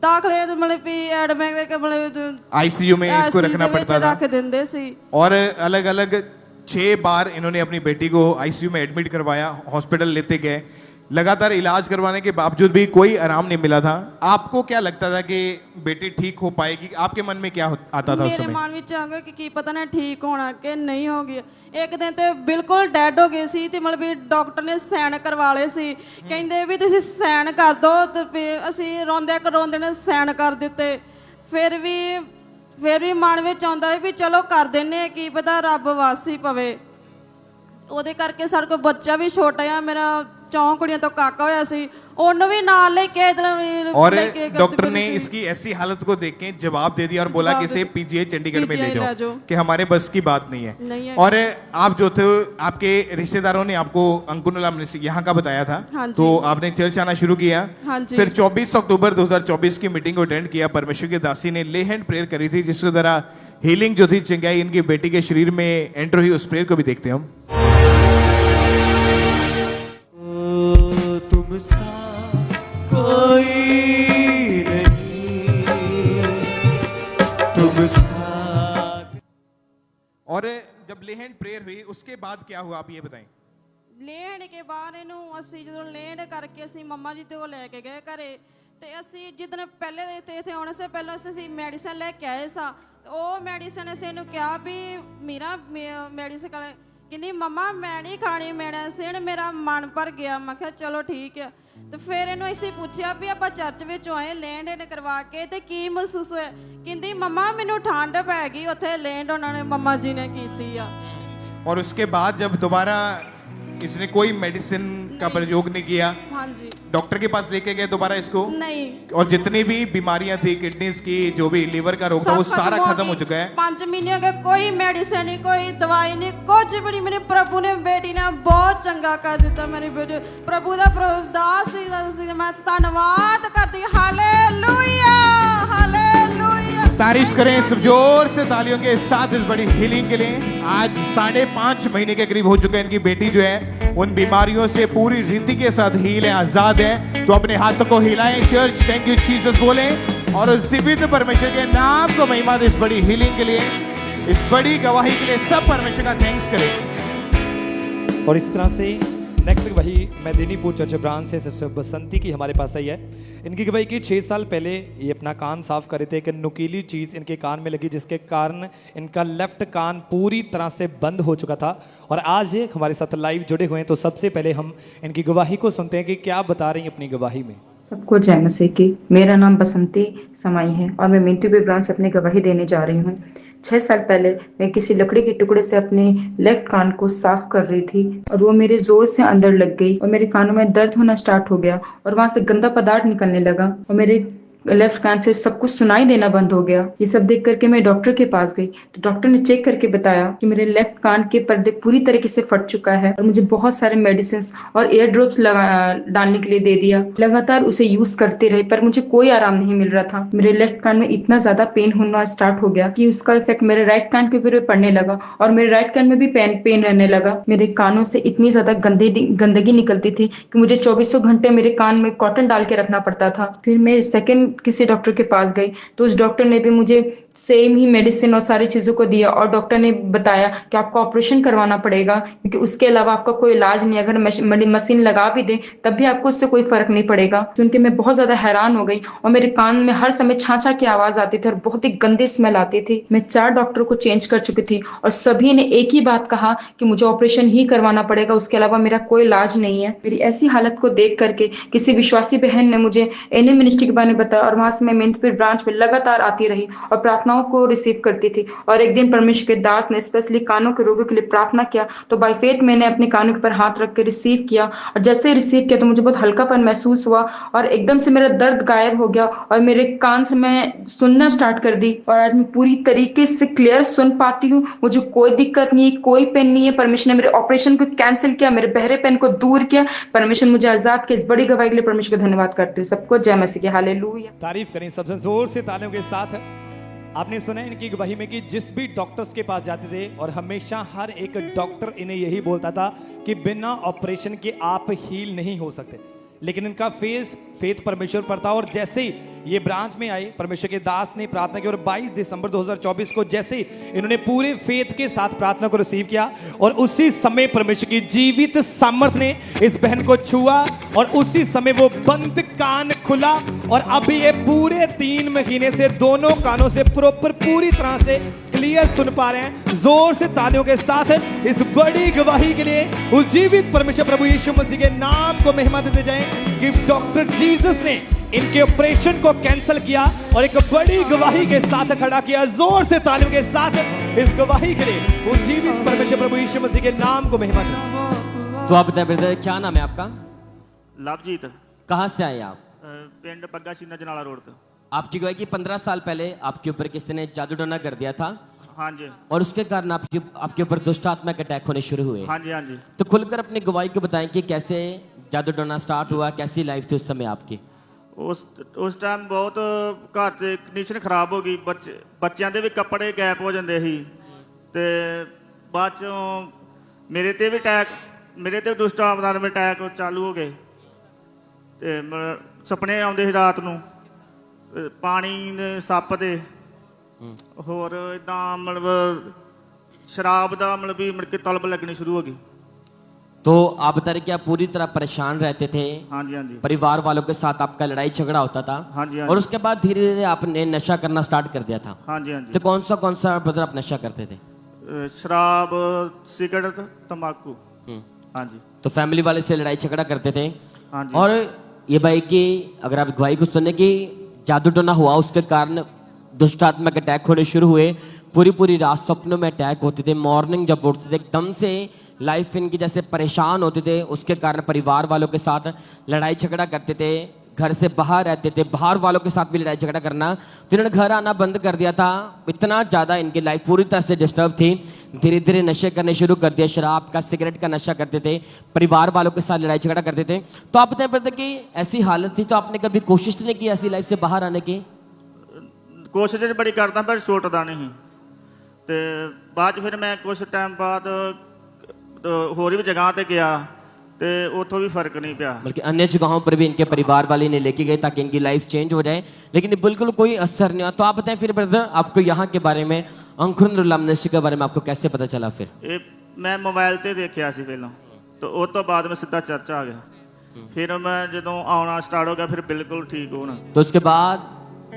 दाखले मतलब भी एडमिट मतलब आईसीयू में इसको रखना पड़ता था, रख देंदे सी। और अलग अलग 6 बार इन्होंने अपनी बेटी को आईसीयू में एडमिट करवाया, हॉस्पिटल लेते गए, लगातार इलाज करवाने के बावजूद भी कोई आराम नहीं मिला था। आपको क्या लगता था कि बेटी ठीक हो पाएगी? आपके मन में क्या आता था उस मेरे समय? मन में आ गया कि की पता ना ठीक होना कि नहीं हो गया। एक दिन तो बिल्कुल डेड हो गई सी, ते मतलब भी डॉक्टर ने सैन करवा ले सी, कहंदे भी तुसीं सैन कर दो, ते असीं रोंदे करोंदे ने सैन कर दिते। फिर भी मन में आउंदा भी चलो कर देने, की पता रब वासी पवे। ਉਹਦੇ ਕਰਕੇ ਸਾਡੇ ਕੋਲ ਬੱਚਾ ਵੀ ਛੋਟਾ ਆ, ਮੇਰਾ 4 ਕੁੜੀਆਂ ਤੋਂ ਕਾਕਾ ਹੋਇਆ ਸੀ, ਉਹਨੂੰ ਵੀ ਨਾਲ ਲੈ ਕੇ और डॉक्टर ने इसकी ऐसी हालत को देख के जवाब दे दिया और बोला कि इसे पीजीआई चंडीगढ़ में ले जाओ, कि हमारे बस की बात नहीं है। और आप जो थे, आपके रिश्तेदारों ने आपको अंकुनुला यहाँ का बताया था, तो आपने चर्च आना शुरू किया। फिर 24 अक्टूबर 2024 की मीटिंग को अटेंड किया। परमेश्वर के दासी ने ले हैंड प्रेयर करी थी, जिसके द्वारा हीलिंग जो थी, चंगाई इनकी बेटी के शरीर में एंटर हुई। उस प्रेयर को भी देखते हैं हम। तुम सा कोई नहीं, तुम सा। और जब लेहन प्रेयर हुई उसके बाद क्या हुआ, आप ये बताएं। ਲੈਣ ਕੇ ਬਾਅਦ ਇਹਨੂੰ ਅਸੀਂ ਜਦੋਂ ਲੈਣ ਕਰਕੇ ਅਸੀਂ ਮੰਮਾ ਜੀ ਤੇ ਉਹ ਲੈ ਕੇ ਗਏ ਘਰੇ, ਤੇ ਅਸੀਂ ਜਿੱਦਣ ਪਹਿਲੇ ਦੇ ਇੱਥੇ ਆਉਣੇ ਸੇ ਪਹਿਲਾਂ ਅਸੀਂ ਮੈਡੀਸਨ ਲੈ ਕੇ ਆਏ ਸਾਂ। ਉਹ ਮੈਡੀਸਨ ਅਸੀਂ ਇਹਨੂੰ ਕਿਹਾ ਵੀ ਮੇਰਾ ਮੈਡੀਸਨ ਕਹਿੰਦੀ ਮੰਮਾ ਮੈਂ ਨਹੀਂ ਖਾਣੀ ਮੈਡੀਸਨ, ਮੇਰਾ ਮਨ ਭਰ ਗਿਆ। ਮੈਂ ਕਿਹਾ ਚਲੋ ਠੀਕ ਹੈ। ਤੇ ਫਿਰ ਇਹਨੂੰ ਅਸੀਂ ਪੁੱਛਿਆ ਵੀ ਆਪਾਂ ਚਰਚ ਵਿੱਚ ਆਏ ਲੈਂਡ ਇਹਨੇ ਕਰਵਾ ਕੇ, ਤੇ ਕੀ ਮਹਿਸੂਸ ਹੋਇਆ? ਕਹਿੰਦੀ ਮੰਮਾ ਮੈਨੂੰ ਠੰਡ ਪੈ ਗਈ ਉੱਥੇ ਲੈਂਡ ਉਹਨਾਂ ਨੇ ਮੰਮਾ ਜੀ ਨੇ ਕੀਤੀ ਆ। और उसके बाद जब दोबारा इसने कोई मेडिसिन का प्रयोग नहीं किया, हाँ जी, डॉक्टर के पास लेके गए दोबारा इसको, नहीं, और जितनी भी बीमारियां थी, किडनीज की, जो भी लीवर का रोग था, वो सारा खत्म हो चुका है। 5 महीने के कोई मेडिसिन नहीं, कोई दवाई नहीं, कुछ भी नहीं। मेरे प्रभु ने बेटी ने बहुत चंगा कर दिता। मेरी बेटी प्रभु का दास मैं धन्यवाद करती। Hallelujah, hallelujah. तारीफ करें इस जोर से तालियों के साथ इस बड़ी हीलिंग के लिए। आज 5.5 महीने के करीब हो चुके हैं। इनकी बेटी जो है उन बीमारियों से पूरी रीति के साथ हील है, आजाद है। तो अपने हाथों को हिलाएं चर्च, थैंक यू जीसस बोलें और उस जीवित परमेश्वर के नाम को महिमा दें इस बड़ी हीलिंग के लिए, इस बड़ी गवाही के लिए। सब परमेश्वर का थैंक्स करें। और इस तरह से नेक्स्ट गवाही मेदिनीपुर चर्च ब्रांच से सिस्टर बसंती की हमारे पास आई है। इनकी गवाही की 6 साल पहले ये अपना कान साफ कर रहे थे, एक नुकीली चीज़ इनके कान में लगी जिसके कारण इनका लेफ्ट कान पूरी तरह से बंद हो चुका था। और आज ये हमारे साथ लाइव जुड़े हुए हैं। तो सबसे पहले हम इनकी गवाही को सुनते हैं कि क्या बता रही हैं अपनी गवाही में। सबको जय मसीह की। मेरा नाम बसंती समाई है और मैं मेदिनीपुर ब्रांच से अपनी गवाही देने जा रही हूँ। 6 साल पहले मैं किसी लकड़ी के टुकड़े से अपने लेफ्ट कान को साफ कर रही थी और वो मेरे जोर से अंदर लग गई और मेरे कानों में दर्द होना स्टार्ट हो गया और वहां से गंदा पदार्थ निकलने लगा और मेरे लेफ्ट कान से सब कुछ सुनाई देना बंद हो गया। ये सब देख करके मैं डॉक्टर के पास गई तो डॉक्टर ने चेक करके बताया कि मेरे लेफ्ट कान के पर्दे पूरी तरीके से फट चुका है और मुझे बहुत सारे मेडिसिन और एयर ड्रॉप्स डालने के लिए दे दिया। लगातार उसे यूज करते रहे पर मुझे कोई आराम नहीं मिल रहा था। मेरे लेफ्ट कान में इतना ज्यादा पेन होना स्टार्ट हो गया कि उसका इफेक्ट मेरे राइट कान के ऊपर पड़ने लगा और मेरे राइट कान में भी पेन रहने लगा। मेरे कानों से इतनी ज्यादा गंदगी निकलती थी कि मुझे 24 घंटे मेरे कान में कॉटन डाल के रखना पड़ता था। फिर मैं सेकंड किसी डॉक्टर के पास गई तो उस डॉक्टर ने भी मुझे सेम ही मेडिसिन और सारी चीजों को दिया और डॉक्टर ने बताया कि आपको ऑपरेशन करवाना पड़ेगा क्योंकि उसके अलावा आपका कोई इलाज नहीं। अगर मशीन लगा भी दे तब भी आपको उससे कोई फर्क नहीं पड़ेगा। सुन के मैं बहुत ज्यादा हैरान हो गई और मेरे कान में हर समय छाछा की आवाज आती थी और बहुत ही गंदी स्मेल आती थी। मैं 4 डॉक्टर को चेंज कर चुकी थी और सभी ने एक ही बात कहा कि मुझे ऑपरेशन ही करवाना पड़ेगा, उसके अलावा मेरा कोई इलाज नहीं है। मेरी ऐसी हालत को देख करके किसी विश्वासी बहन ने मुझे एनए मिनिस्ट्री के बारे में बताया और वहां से मैं मेदिनीपुर ब्रांच में लगातार आती रही और प्रार्थनाओं को रिसीव करती थी। और एक दिन परमेश्वर के दास ने स्पेशली कानों के रोगों के लिए प्रार्थना किया तो बाय फेथ मैंने अपने कानों पर हाथ रख के रिसीव किया और जैसे रिसीव किया तो मुझे बहुत हल्कापन महसूस हुआ और एकदम से मेरा दर्द गायब हो गया और मेरे कान से मैं सुनना स्टार्ट कर दी और आज मैं पूरी तरीके से क्लियर सुन पाती हूँ। मुझे कोई दिक्कत नहीं है, कोई पेन नहीं है। परमेश्वर ने मेरे ऑपरेशन को कैंसिल किया, मेरे बहरे पेन को दूर किया। परमेश्वर मुझे आजाद किया। इस बड़ी गवाही के लिए परमेश्वर का धन्यवाद करती हूँ। सबको जय मसीह की। हालेलुया। तारीफ करें सबसे जोर से तालियों के साथ। आपने सुना इनकी गवाही में कि जिस भी डॉक्टर्स के पास जाते थे और हमेशा हर एक डॉक्टर इन्हें यही बोलता था कि बिना ऑपरेशन के आप हील नहीं हो सकते, लेकिन इनका फेथ परमेश्वर पर था। और जैसे ही ये ब्रांच में आए परमेश्वर के दास ने प्रार्थना की और 22 दिसंबर 2024 को जैसे इन्होंने पूरे फेथ के साथ प्रार्थना को रिसीव किया और उसी समय परमेश्वर की जीवित सामर्थ ने इस बहन को छुआ और उसी समय वो बंद कान खुला और अभी ये पूरे 3 महीने से दोनों कानों से प्रॉपर पूरी तरह से क्लियर सुन पा रहे हैं। जोर से तालियों के साथ इस बड़ी गवाही के लिए उस जीवित परमेश्वर प्रभु यीशु मसीह के नाम को महिमा देते जाएं कि डॉक्टर जीसस ने इनके ऑपरेशन को कैंसिल किया और एक बड़ी गवाही के साथ खड़ा किया। जोर से तालियों के साथ इस गवाही के लिए उस जीवित परमेश्वर प्रभु यीशु मसीह के नाम को महिमा दें। तो आप बताएं ब्रदर, क्या नाम है आपका? लवजीत। कहाँ से आए आप? पिंड पग्गा सीना जनाला रोड तो। आपकी गवाही की 15 साल पहले आपके ऊपर किसी ने जादू टोना कर दिया था। हाँ जी। और उसके कारण आपके ऊपर दुष्ट आत्मा के अटैक होने शुरू हुए। हाँ जी, हाँ जी। तो खुलकर अपनी गवाही को बताएं कि कैसे जादू टोना स्टार्ट हुआ, कैसी लाइफ थी उस समय आपकी? उस टाइम बहुत घर की कंडीशन खराब हो गई। बच्चों के भी कपड़े गैप हो जाते ही ते बाद चों मेरे ते भी अटैक दुष्ट आत्मा में अटैक चालू हो गए ते सपने आते रात नूं पानी सप दे होर इदा मतलब शराब का मतलब भी मुड़ के तलब लगनी शुरू हो गई। तो आप बता रहे कि आप पूरी तरह परेशान रहते थे। हाँ जी, हाँ जी। परिवार वालों के साथ आपका लड़ाई झगड़ा होता था। हाँ जी, हाँ और जी। उसके बाद धीरे धीरे आपने नशा करना स्टार्ट कर दिया था। हाँ जी, हाँ जी। तो कौन सा ब्रदर आप नशा करते थे? शराब, सिगरेट, तंबाकू। हाँ जी। तो फैमिली वाले से लड़ाई झगड़ा करते थे। हाँ जी। और ये भाई की अगर आप गवाही को सुने कि जादू टोना हुआ, उसके कारण दुष्ट आत्मा के अटैक होने शुरू हुए। पूरी रात सपनों में अटैक होते थे। मॉर्निंग जब उठते थे एकदम से लाइफ इनकी जैसे परेशान होते थे। उसके कारण परिवार वालों के साथ लड़ाई झगड़ा करते थे, घर से बाहर रहते थे, बाहर वालों के साथ भी लड़ाई झगड़ा करना। तो इन्होंने घर आना बंद कर दिया था। इतना ज़्यादा इनकी लाइफ पूरी तरह से डिस्टर्ब थी। धीरे धीरे नशे करने शुरू कर दिया, शराब का, सिगरेट का नशा करते थे, परिवार वालों के साथ लड़ाई झगड़ा करते थे। तो आप बताएं कि ऐसी हालत थी तो आपने कभी कोशिश नहीं की ऐसी लाइफ से बाहर आने की? ਕੋਸ਼ਿਸ਼ ਬੜੀ ਕਰਦਾ ਪਰ ਛੁੱਟਦਾ ਨਹੀਂ ਤੇ ਬਾਅਦ 'ਚ ਫਿਰ ਮੈਂ ਕੁਝ ਟਾਈਮ ਬਾਅਦ ਹੋਰ ਵੀ ਜਗ੍ਹਾ ਤੇ ਗਿਆ ਤੇ ਉੱਥੋਂ भी फर्क नहीं पिया। बल्कि अन्य जगहों पर भी इनके परिवार वाले ने लेके गए ताकि इनकी लाइफ चेंज हो जाए, लेकिन बिल्कुल कोई असर नहीं हुआ। तो आप बताएं फिर ब्रदर, आपको यहाँ के बारे में, अंकुर मिनिस्ट्री के बारे में आपको कैसे पता चला? फिर ਇਹ ਮੈਂ ਮੋਬਾਈਲ ਤੇ ਦੇਖਿਆ ਸੀ ਪਹਿਲਾਂ, तो ਉਸ ਤੋਂ ਬਾਅਦ ਮੈਂ ਸਿੱਧਾ ਚਰਚ ਆ ਗਿਆ। ਫਿਰ ਮੈਂ ਜਦੋਂ ਆਉਣਾ स्टार्ट हो गया फिर बिल्कुल ठीक होना। तो उसके बाद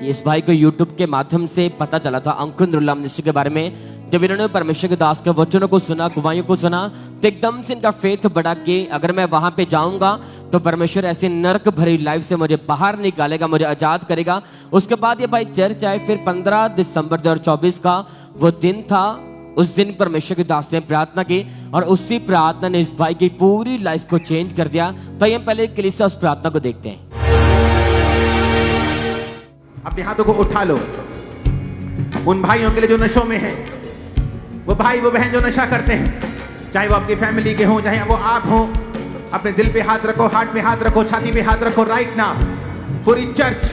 इस भाई को YouTube के माध्यम से पता चला था अंकुर मिनिस्ट्री के बारे में। जब इन्होंने परमेश्वर के दास के वचनों को सुना, गवाहियों को सुना, तो एकदम से इनका फेथ बढ़ा कि अगर मैं वहां पे जाऊंगा तो परमेश्वर ऐसी नरक भरी लाइफ से मुझे बाहर निकालेगा, मुझे आजाद करेगा। उसके बाद ये भाई चर्च आए। फिर 15 दिसंबर 2024 का वो दिन था। उस दिन परमेश्वर के दास ने प्रार्थना की और उसी प्रार्थना ने इस भाई की पूरी लाइफ को चेंज कर दिया। तो ये पहले कलीसिया उस प्रार्थना को देखते हैं। अपने हाथों को उठा लो। उन भाइयों के लिए जो नशों में हैं, वो भाई वो बहन जो नशा करते हैं, चाहे वो आपकी फैमिली के हों, चाहे वो आप हों, अपने दिल पे हाथ रखो, हार्ट पे हाथ रखो, छाती पे हाथ रखो। राइट नाउ पूरी चर्च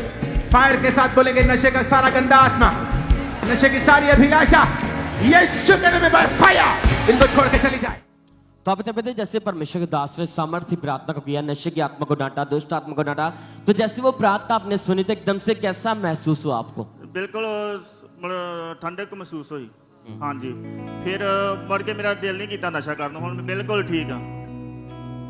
फायर के साथ बोलेंगे, नशे का सारा गंदा आत्मा, नशे की सारी अभिलाषा यीशु के नाम में बाय फायर इनको छोड़ के चली जाए। तो आप बताते जैसे परमेश्वर के दास ने सामर्थ्य प्रार्थना को किया, नशे की आत्मा को डांटा, दुष्ट आत्मा को डांटा, तो जैसे वो प्रार्थना आपने सुनी तो एकदम से कैसा महसूस हुआ आपको? बिल्कुल ठंडक महसूस हुई। हाँ जी। फिर बढ़ के मेरा दिल नहीं किया नशा करना, हुण मैं बिल्कुल ठीक हाँ।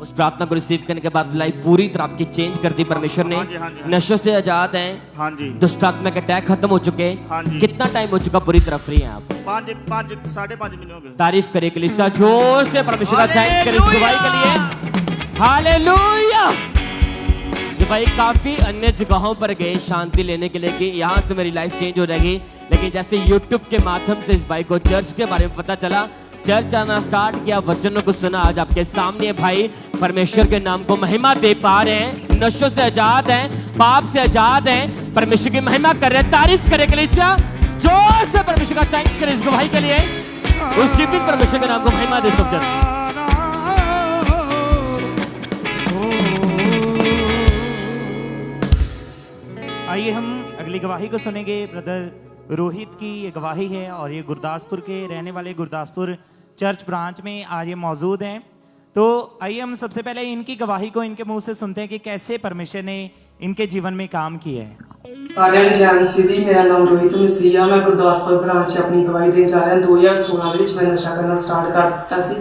उस प्रार्थना को रिसीव करने के बाद लाइफ पूरी तरह आपकी चेंज कर दी परमेश्वर ने। हाँ जी, हाँ जी, हाँ। नशों से आजाद हैं। हाँ जी। दुष्ट आत्मा के अटैक खत्म हो चुके। हाँ जी। कितना टाइम हो चुका पूरी तरह फ्री हैं आप? 5.5 महीने हो गए। तारीफ करिए कलीसिया, जोर से परमेश्वर का थैंक्स करें इस गवाही के लिए। हालेलुया। ये भाई काफी अन्य जगहों पर गए शांति लेने के लिए कि यहाँ से मेरी लाइफ चेंज हो जाएगी, लेकिन जैसे YouTube के माध्यम से इस भाई को चर्च के बारे में पता चला, चर्च आना स्टार्ट किया, वचनों को सुना, आज आपके सामने भाई परमेश्वर के नाम को महिमा दे पा रहे हैं, नशों से आजाद हैं, पाप से आजाद हैं, परमेश्वर की महिमा कर रहे हैं। तारीफ करें कलीसिया, जोर से परमेश्वर का थैंक्स करें इस गवाही के लिए। उस जीवित परमेश्वर के नाम को महिमा दे सब जन। आइए हम अगली गवाही को सुनेंगे। ब्रदर रोहित की ये गवाही है और ये गुरदासपुर के रहने वाले, गुरदासपुर चर्च ब्रांच में आज ये मौजूद हैं। तो आइए हम सबसे पहले इनकी गवाही को इनके मुंह से सुनते हैं कि कैसे परमेश्वर ने इनके जीवन में काम किया है। सारे जैन सीधी, मेरा नाम रोहित मसीहा, मैं गुरदासपुर ब्रांच अपनी गवाही देने जा रहा। 2016 में नशा करना स्टार्ट कर दिता सी।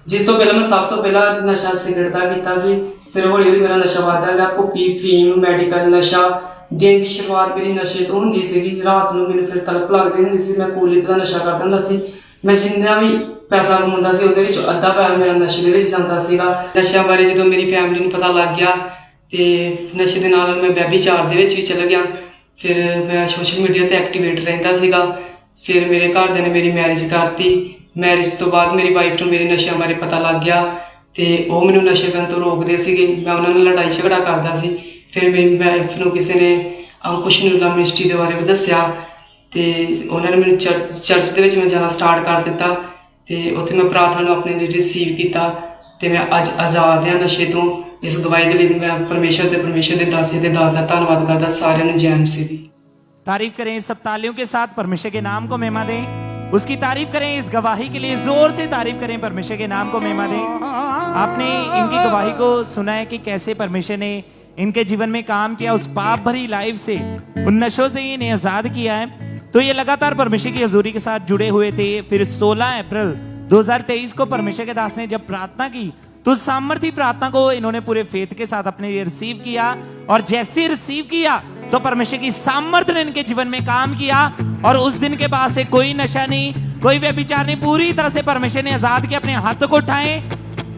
जिस तो पहले मैं सब तो पहला नशा सिगरेट का किया सी, फिर हौली हौली मेरा नशा बढ़ता गया। भुक्की, फीम, मैडिकल नशा। दिन की शुरुआत मेरी नशे तो होंदी सी, रात में मैंने फिर तलप लगती होंदी सी। मैं कूलिप का नशा करता हुंदा सी। मैं जिन्ना भी पैसा कमाਉਂਦਾ ਸੀ ਉਹਦੇ ਵਿੱਚ ਅੱਧਾ ਪੈਸਾ ਮੇਰਾ ਨਸ਼ੇ ਦੇ ਵਿੱਚ ਜਾਂਦਾ ਸੀਗਾ। ਨਸ਼ਿਆਂ ਬਾਰੇ ਜਦੋਂ ਮੇਰੀ ਫੈਮਿਲੀ ਨੂੰ ਪਤਾ ਲੱਗ ਗਿਆ ਤੇ ਨਸ਼ੇ ਦੇ ਨਾਲ ਮੈਂ ਵਿਆਭਿਚਾਰ ਦੇ ਵਿੱਚ ਵੀ ਚਲਾ ਗਿਆ। ਫਿਰ ਮੈਂ ਸੋਸ਼ਲ ਮੀਡੀਆ ਤੇ ਐਕਟਿਵੇਟ ਰਹਿੰਦਾ ਸੀਗਾ। ਫਿਰ ਮੇਰੇ ਘਰਦਿਆਂ ਨੇ ਮੇਰੀ ਮੈਰਿਜ ਕਰਤੀ। ਮੈਰਿਜ ਤੋਂ ਬਾਅਦ ਮੇਰੀ ਵਾਈਫ ਨੂੰ ਮੇਰੇ ਨਸ਼ਿਆਂ ਬਾਰੇ ਪਤਾ ਲੱਗ ਗਿਆ ਤੇ ਉਹ ਮੈਨੂੰ ਨਸ਼ੇ ਕਰਨ ਤੋਂ ਰੋਕਦੇ ਸੀਗੇ। ਮੈਂ ਉਹਨਾਂ ਨਾਲ ਲੜਾਈ ਝਗੜਾ ਕਰਦਾ ਸੀ। ਫਿਰ ਮੇਰੀ ਵਾਈਫ ਨੂੰ ਕਿਸੇ ਨੇ ਅੰਕੁਸ਼ ਨੂਰਲਾ ਮਿਨਿਸਟਰੀ ਦੇ ਬਾਰੇ ਦੱਸਿਆ ਤੇ ਉਹਨਾਂ ਨੇ ਮੈਨੂੰ ਚਰਚ ਦੇ ਵਿੱਚ ਮੈਂ ਜਾਣਾ ਸਟਾਰਟ ਕਰ ਦਿੱਤਾ ਤੇ ਉੱਥੇ ਮੈਂ ਪ੍ਰਾਰਥਨਾ ਨੂੰ ਆਪਣੇ ਲਈ ਰਿਸੀਵ ਕੀਤਾ ਤੇ ਮੈਂ ਅੱਜ ਆਜ਼ਾਦ ਹਾਂ ਨਸ਼ੇ ਤੋਂ। ਇਸ ਗਵਾਹੀ ਦੇ ਲਈ ਮੈਂ ਪਰਮੇਸ਼ਰ ਤੇ ਪਰਮੇਸ਼ਰ ਦੇ ਦਾਸੇ ਦੇ ਦਾਸ ਦਾ ਧੰਨਵਾਦ ਕਰਦਾ। ਸਾਰਿਆਂ ਨੂੰ ਜੈ ਮਸੀਹ ਦੀ। तारीफ करें सब तालियों के साथ, परमेश्वर के नाम को महिमा दें। उसकी तारीफ करें, इस गवाही के लिए जोर से तारीफ करें, परमेश्वर के नाम को महिमा दें। आपने इनकी गवाही को सुना है कि कैसे परमेश्वर ने इनके जीवन में काम किया, उस पाप भरी लाइफ से, उन नशों से इन्हें आजाद किया है। तो ये लगातार परमेश्वर की हजूरी के साथ जुड़े हुए थे। फिर 16 अप्रैल 2023 को परमेश्वर के दास ने जब प्रार्थना की तो सामर्थ्य प्रार्थना को इन्होंने पूरे फेथ के साथ अपने लिए रिसीव किया और जैसे रिसीव किया तो परमेश्वर की सामर्थ्य ने इनके जीवन में काम किया और उस दिन के बाद से कोई नशा नहीं, कोई व्यभिचार नहीं, पूरी तरह से परमेश्वर ने आजाद किया। अपने हाथों को उठाएं,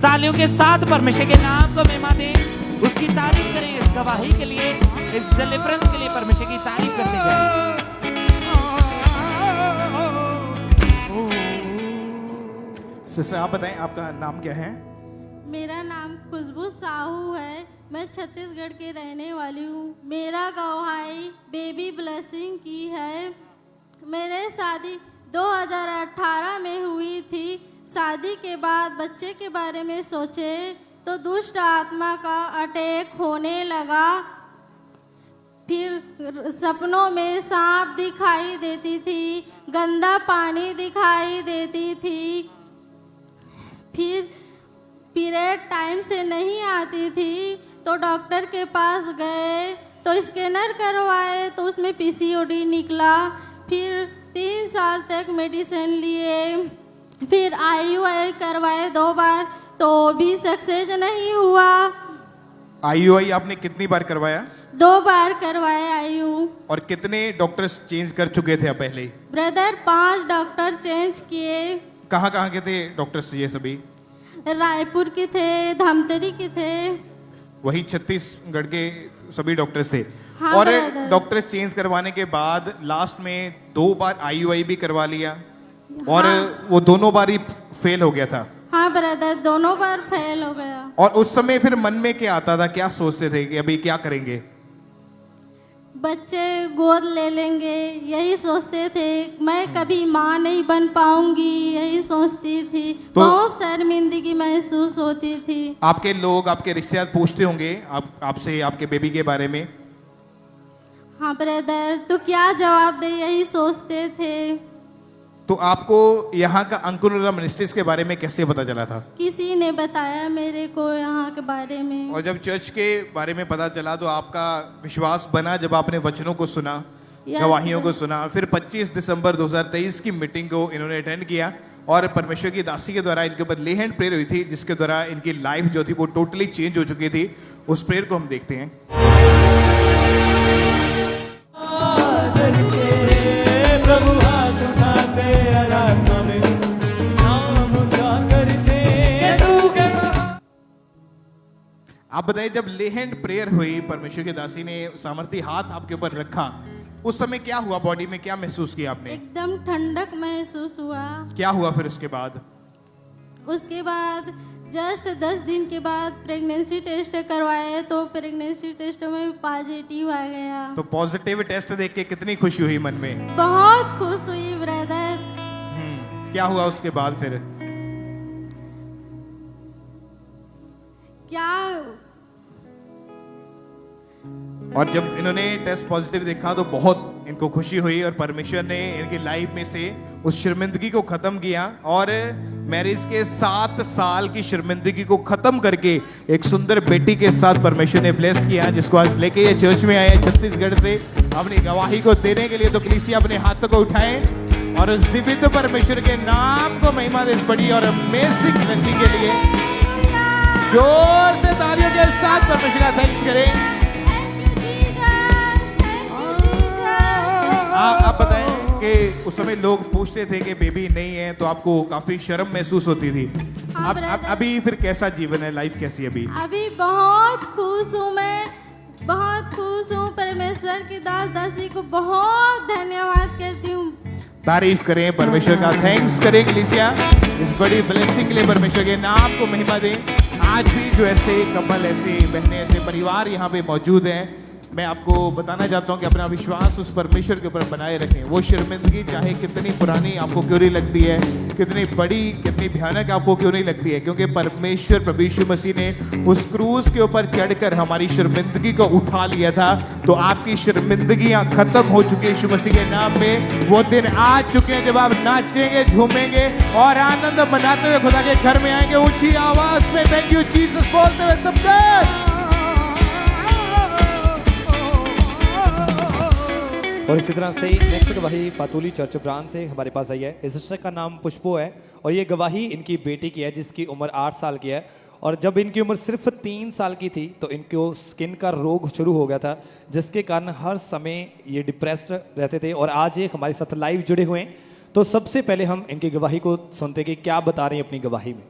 तालियों के साथ परमेश्वर के नाम को महिमा दें, उसकी तारीफ करें। इस गवाही के लिए, इस डिलीवरेंस के लिए परमेश्वर की तारीफ करते जाएं। सिस्टर आप बताएं आपका नाम क्या है? मेरा नाम खुशबू साहू है। मैं छत्तीसगढ़ के रहने वाली हूँ। मेरा गवाही बेबी ब्लेसिंग की है। मेरे शादी 2018 में हुई थी। शादी के बाद बच्चे के बारे में सोचे तो दुष्ट आत्मा का अटैक होने लगा। फिर सपनों में सांप दिखाई देती थी, गंदा पानी दिखाई देती थी। फिर पीरियड टाइम से नहीं आती थी तो डॉक्टर के पास गए तो स्कैनर करवाए तो उसमें पीसीओडी निकला। फिर 3 साल तक मेडिसिन लिए, फिर IUI करवाए 2 बार तो भी सक्सेस नहीं हुआ। IUI आपने कितनी बार करवाया? 2 बार करवाए IU। और कितने डॉक्टर्स चेंज कर चुके थे आप पहले? ब्रदर 5 डॉक्टर चेंज किए। कहाँ कहाँ के थे डॉक्टर्स ये सभी? रायपुर के थे, धमतरी के थे। वही छत्तीसगढ़ के सभी डॉक्टर्स थे। हाँ, और ब्रदर। डॉक्टर्स चेंज करवाने के बाद लास्ट में 2 बार IUI भी करवा लिया और वो दोनों बार ही फेल हो गया था। हाँ ब्रदर, दोनों बार फेल हो गया। और उस समय फिर मन में क्या आता था, क्या सोचते थे कि अभी क्या करेंगे? बच्चे गोद ले लेंगे यही सोचते थे। मैं कभी माँ नहीं बन पाऊंगी यही सोचती थी। तो बहुत शर्मिंदगी महसूस होती थी। आपके लोग, आपके रिश्तेदार पूछते होंगे आपसे आपके बेबी के बारे में? हाँ ब्रदर, तो क्या जवाब दे यही सोचते थे। तो आपको यहाँ का अंकुर मिनिस्ट्रीज के बारे में कैसे पता चला था? किसी ने बताया मेरे को यहाँ के बारे में। और जब चर्च के बारे में पता चला तो आपका विश्वास बना जब आपने वचनों को सुना, गवाहियों को सुना। फिर 25 दिसंबर 2023 की मीटिंग को इन्होंने अटेंड किया और परमेश्वर की दासी के द्वारा इनके ऊपर ले हैंड प्रेयर हुई थी, जिसके द्वारा इनकी लाइफ जो थी वो टोटली चेंज हो चुकी थी। उस प्रेयर को हम देखते हैं। प्रभु हाथ उठाते आराधना में नाम ऊंचा करते। आप बताइए, जब ले हैंड प्रेयर हुई, परमेश्वर की दासी ने सामर्थी हाथ आपके ऊपर रखा, उस समय क्या हुआ? बॉडी में क्या महसूस किया आपने? एकदम ठंडक महसूस हुआ। क्या हुआ फिर उसके बाद? उसके बाद जस्ट 10 दिन के बाद प्रेगनेंसी टेस्ट करवाए तो प्रेगनेंसी टेस्ट में पॉजिटिव आ गया। तो पॉजिटिव टेस्ट देख के कितनी खुशी हुई मन में? बहुत खुश हुई ब्रदर। क्या हुआ उसके बाद फिर? क्या? और जब इन्होंने टेस्ट पॉजिटिव देखा तो बहुत इनको खुशी हुई और परमेश्वर ने इनकी लाइफ में से उस शर्मिंदगी को खत्म किया और मैरिज के 7 साल की शर्मिंदगी को खत्म करके एक सुंदर बेटी के साथ परमेश्वर ने ब्लेस किया, जिसको आज लेके ये चर्च में आए छत्तीसगढ़ से अपनी गवाही को देने के लिए। तो कलीसिया अपने हाथों को उठाएं और उस जीवित परमेश्वर के नाम को महिमा दे, बड़ी और अमेजिंग ब्लेसिंग के लिए जोर से तालियों के साथ परमेश्वर का थैंक्स करें। आप बताएं कि उस समय लोग पूछते थे कि बेबी नहीं है तो आपको काफी शर्म महसूस होती थी। अब अभी फिर कैसा जीवन है, लाइफ कैसी है अभी? अभी बहुत खुश हूँ, मैं बहुत खुश हूँ। परमेश्वर की दास दासी को बहुत धन्यवाद करती हूँ। तारीफ करें परमेश्वर का, थैंक्स करें कलीसिया इस बड़ी ब्लेसिंग के लिए। परमेश्वर के नाम को महिमा दें। आज भी जो ऐसे कपल, ऐसे बहनें, ऐसे परिवार यहाँ पे मौजूद हैं, मैं आपको बताना चाहता हूँ कि अपना विश्वास उस परमेश्वर के ऊपर बनाए रखें। वो शर्मिंदगी चाहे कितनी पुरानी आपको क्यों नहीं लगती है, कितनी बड़ी, कितनी भयानक आपको क्यों नहीं लगती है, क्योंकि परमेश्वर प्रभु यीशु मसीह ने उस क्रूस के ऊपर चढ़कर हमारी शर्मिंदगी को उठा लिया था। तो आपकी शर्मिंदगियां खत्म हो चुकी है यीशु मसीह के नाम में। वो दिन आ चुके हैं जब आप नाचेंगे, झूमेंगे और आनंद मनाते हुए खुदा के घर में आएंगे ऊंची आवाज में थैंक यू जीसस बोलते हुए सबसे। और इसी तरह से नेक्स्ट गवाही पातुली चर्च ब्रांच से हमारे पास आई है। इस सिस्टर का नाम पुष्पो है और ये गवाही इनकी बेटी की है जिसकी उम्र 8 साल की है। और जब इनकी उम्र सिर्फ 3 साल की थी तो इनको स्किन का रोग शुरू हो गया था, जिसके कारण हर समय ये डिप्रेस्ड रहते थे। और आज ये हमारे साथ लाइव जुड़े हुए हैं। तो सबसे पहले हम इनकी गवाही को सुनते कि क्या बता रहे हैं अपनी गवाही में।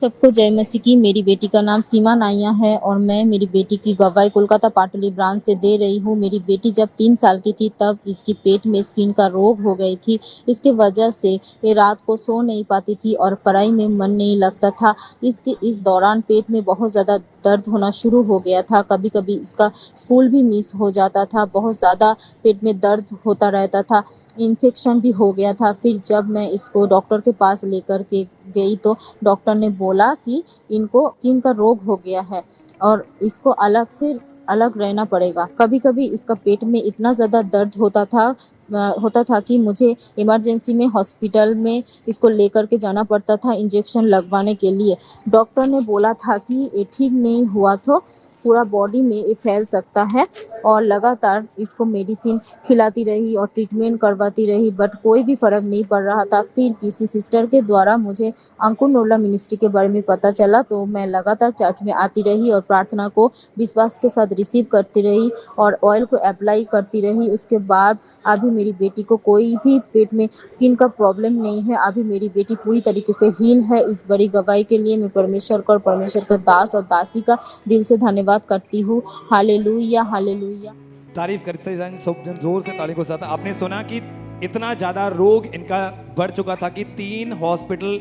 सबको जय मसीह की। मेरी बेटी का नाम सीमा नाइया है और मैं मेरी बेटी की गवाही कोलकाता पाटुली ब्रांच से दे रही हूँ। मेरी बेटी जब 3 साल की थी तब इसकी पेट में स्किन का रोग हो गई थी। इसके वजह से ये रात को सो नहीं पाती थी और पढ़ाई में मन नहीं लगता था। इस दौरान पेट में बहुत ज़्यादा दर्द होना शुरू हो गया था। कभी कभी इसका स्कूल भी मिस हो जाता था। बहुत ज़्यादा पेट में दर्द होता रहता था। इन्फेक्शन भी हो गया था। फिर जब मैं इसको डॉक्टर के पास लेकर के गई तो डॉक्टर ने बोला कि इनको स्किन का रोग हो गया है और इसको अलग से अलग रहना पड़ेगा। कभी कभी इसका पेट में इतना ज़्यादा दर्द होता था कि मुझे इमरजेंसी में हॉस्पिटल में इसको लेकर के जाना पड़ता था इंजेक्शन लगवाने के लिए। डॉक्टर ने बोला था कि ये ठीक नहीं हुआ तो पूरा बॉडी में ये फैल सकता है, और लगातार इसको मेडिसिन खिलाती रही और ट्रीटमेंट करवाती रही, बट कोई भी फर्क नहीं पड़ रहा था। फिर किसी सिस्टर के द्वारा मुझे अंकुर नोला मिनिस्ट्री के बारे में पता चला, तो मैं लगातार चर्च में आती रही और प्रार्थना को विश्वास के साथ रिसीव करती रही और ऑयल को अप्लाई करती रही। उसके बाद अभी मेरी बेटी को कोई भी पेट में स्किन का प्रॉब्लम नहीं है। अभी मेरी बेटी पूरी तरीके से हील है। इस बड़ी गवाही के लिए मैं परमेश्वर का और परमेश्वर के दास और दासी का दिल से धन्यवाद करती हूँ। Hallelujah, hallelujah. तारीफ करते जाएं सब जन जोर से ताली को साथ। आपने सुना कि इतना ज्यादा रोग इनका बढ़ चुका था कि 3 हॉस्पिटल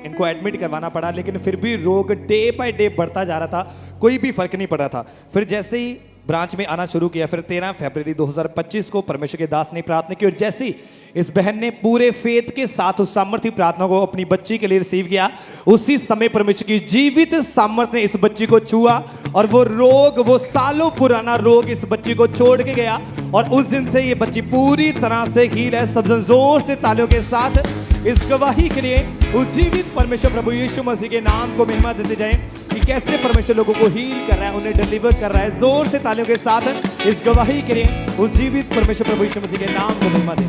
इनको एडमिट करवाना पड़ा, लेकिन फिर भी रोग डे बाय डे बढ़ता जा रहा था, कोई भी फर्क नहीं पड़ रहा था। फिर जैसे ही ब्रांच में आना शुरू किया, फिर 13 फरवरी 2025 को परमेश्वर के दास ने प्रार्थना की, और जैसे ही इस बहन ने पूरे फेथ के साथ उस सामर्थ्य प्रार्थना को अपनी बच्ची के लिए रिसीव किया, उसी समय परमेश्वर की जीवित सामर्थ्य ने इस बच्ची को छुआ और वो रोग, वो सालों पुराना रोग इस बच्ची को छोड़ के गया, और उस दिन से ये बच्ची पूरी तरह से हील है। सब जन जोर से तालियों के साथ इस गवाही के लिए उस जीवित परमेश्वर प्रभु यीशु मसीह के नाम को महिमा देते जाएं कि कैसे परमेश्वर लोगों को हील कर रहा है, उन्हें डिलीवर कर रहा है। जोर से तालियों के साथ इस गवाही के लिए उस जीवित परमेश्वर प्रभु यीशु मसीह के नाम को महिमा दें।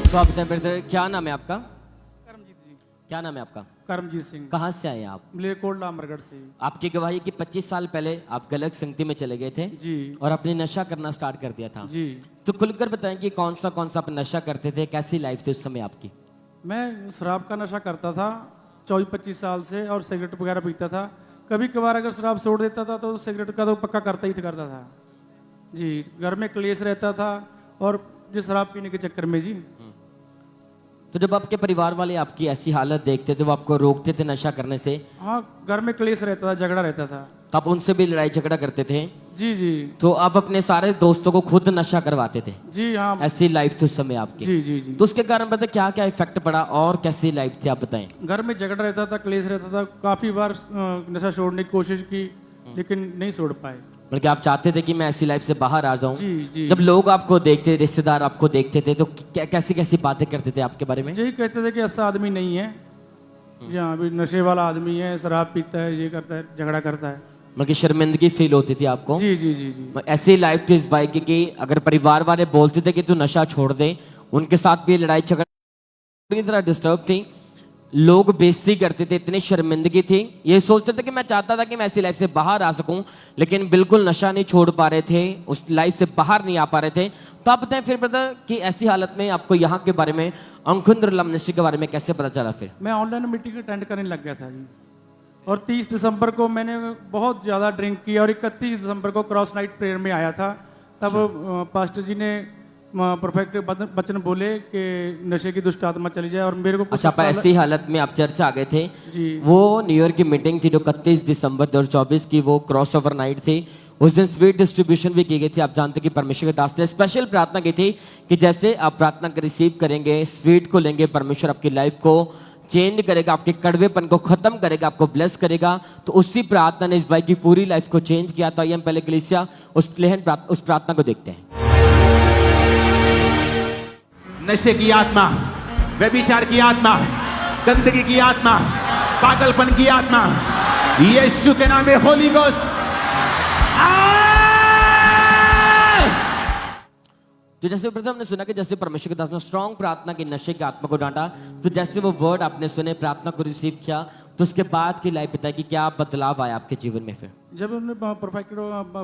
तो आप बताएं ब्रदर, क्या नाम है आपका? करमजीत जी। क्या नाम है आपका? करमजीत सिंह। कहाँ से आए आप? मलेरकोटला अमरगढ़ से। आपकी गवाही कि 25 साल पहले आप गलत संगति में चले गए थे जी, और आपने नशा करना स्टार्ट कर दिया था जी। तो खुलकर बताएं कि कौन सा आप नशा करते थे, कैसी लाइफ थी उस समय आपकी? मैं शराब का नशा करता था 24-25 साल से, और सिगरेट वगैरह पीता था। कभी कभार अगर शराब छोड़ देता था तो सिगरेट का तो पक्का करता था जी। घर में क्लेश रहता था और जो शराब पीने के चक्कर में जी। तो जब आपके परिवार वाले आपकी ऐसी हालत देखते थे, वो आपको रोकते थे नशा करने से? हाँ, घर में क्लेश रहता था, झगड़ा रहता था। तो आप उनसे भी लड़ाई झगड़ा करते थे? जी जी। तो आप अपने सारे दोस्तों को खुद नशा करवाते थे? जी हाँ। ऐसी लाइफ थी उस समय आपकी? जी जी जी। तो उसके कारण बताए क्या क्या इफेक्ट पड़ा और कैसी लाइफ थी आप बताएं? घर में झगड़ा रहता था, क्लेश रहता था। काफी बार नशा छोड़ने की कोशिश की, लेकिन नहीं छोड़ पाए। बल्कि आप चाहते थे कि मैं ऐसी लाइफ से बाहर आ जाऊं। जी जी। जब लोग आपको देखते, रिश्तेदार आपको देखते थे, तो कैसी कैसी बातें करते थे आपके बारे में? यही कहते थे कि ऐसा आदमी नहीं है, जहाँ भी नशे वाला आदमी है, शराब पीता है, ये करता है, झगड़ा करता है। मतलब शर्मिंदगी फील होती थी आपको? जी जी जी जी। ऐसी लाइफ थी इस भाई की कि अगर परिवार वाले बोलते थे कि तू नशा छोड़ दे, उनके साथ भी लड़ाई झगड़ा पूरी तरह डिस्टर्ब थी। लोग बेइज्जती करते थे, इतनी शर्मिंदगी थी। ये सोचते थे कि मैं चाहता था कि मैं ऐसी लाइफ से बाहर आ सकूं, लेकिन बिल्कुल नशा नहीं छोड़ पा रहे थे, उस लाइफ से बाहर नहीं आ पा रहे थे। तो आप बताएं फिर ब्रदर कि ऐसी हालत में आपको यहाँ के बारे में, अंकुर नोला मिनिस्ट्री के बारे में कैसे पता चला? फिर मैं ऑनलाइन मीटिंग अटेंड करने लग गया था जी, और 30 दिसंबर को मैंने बहुत ज़्यादा ड्रिंक की, और 31 दिसंबर को क्रॉस नाइट प्रेयर में आया था। तब पास्टर जी ने परफेक्ट वचन बोले कि नशे की दुष्ट आत्मा चली जाए, और मेरे को अच्छा, ऐसी हालत में आप चर्च आ गए थे जी। वो न्यू ईयर की मीटिंग थी जो 31 दिसंबर 2024 की, वो क्रॉस ओवर नाइट थी। उस दिन स्वीट डिस्ट्रीब्यूशन भी की गई थी। आप जानते कि परमेश्वर के दास ने स्पेशल प्रार्थना की थी कि जैसे आप प्रार्थना को रिसीव करेंगे, स्वीट को लेंगे, परमेश्वर आपकी लाइफ को चेंज करेगा, आपके कड़वेपन को खत्म करेगा, आपको ब्लेस करेगा। तो उसी प्रार्थना ने इस भाई की पूरी लाइफ को चेंज किया। तो आइए हम पहले कलीसिया उस प्रार्थना को देखते हैं। नशे की आत्मा, व्यभिचार की आत्मा, गंदगी की आत्मा, पागलपन की आत्मा, यीशु के नाम में होली गोस्ट तो जैसे ब्रदर हमने सुना कि जैसे परमेश्वर के दास ने स्ट्रॉन्ग प्रार्थना की, नशे की आत्मा को डांटा, तो जैसे वो वर्ड आपने सुने, प्रार्थना को रिसीव किया, तो उसके बाद की लाइफ बताया कि क्या बदलाव आया आपके जीवन में? फिर जब उन्होंने परफेक्ट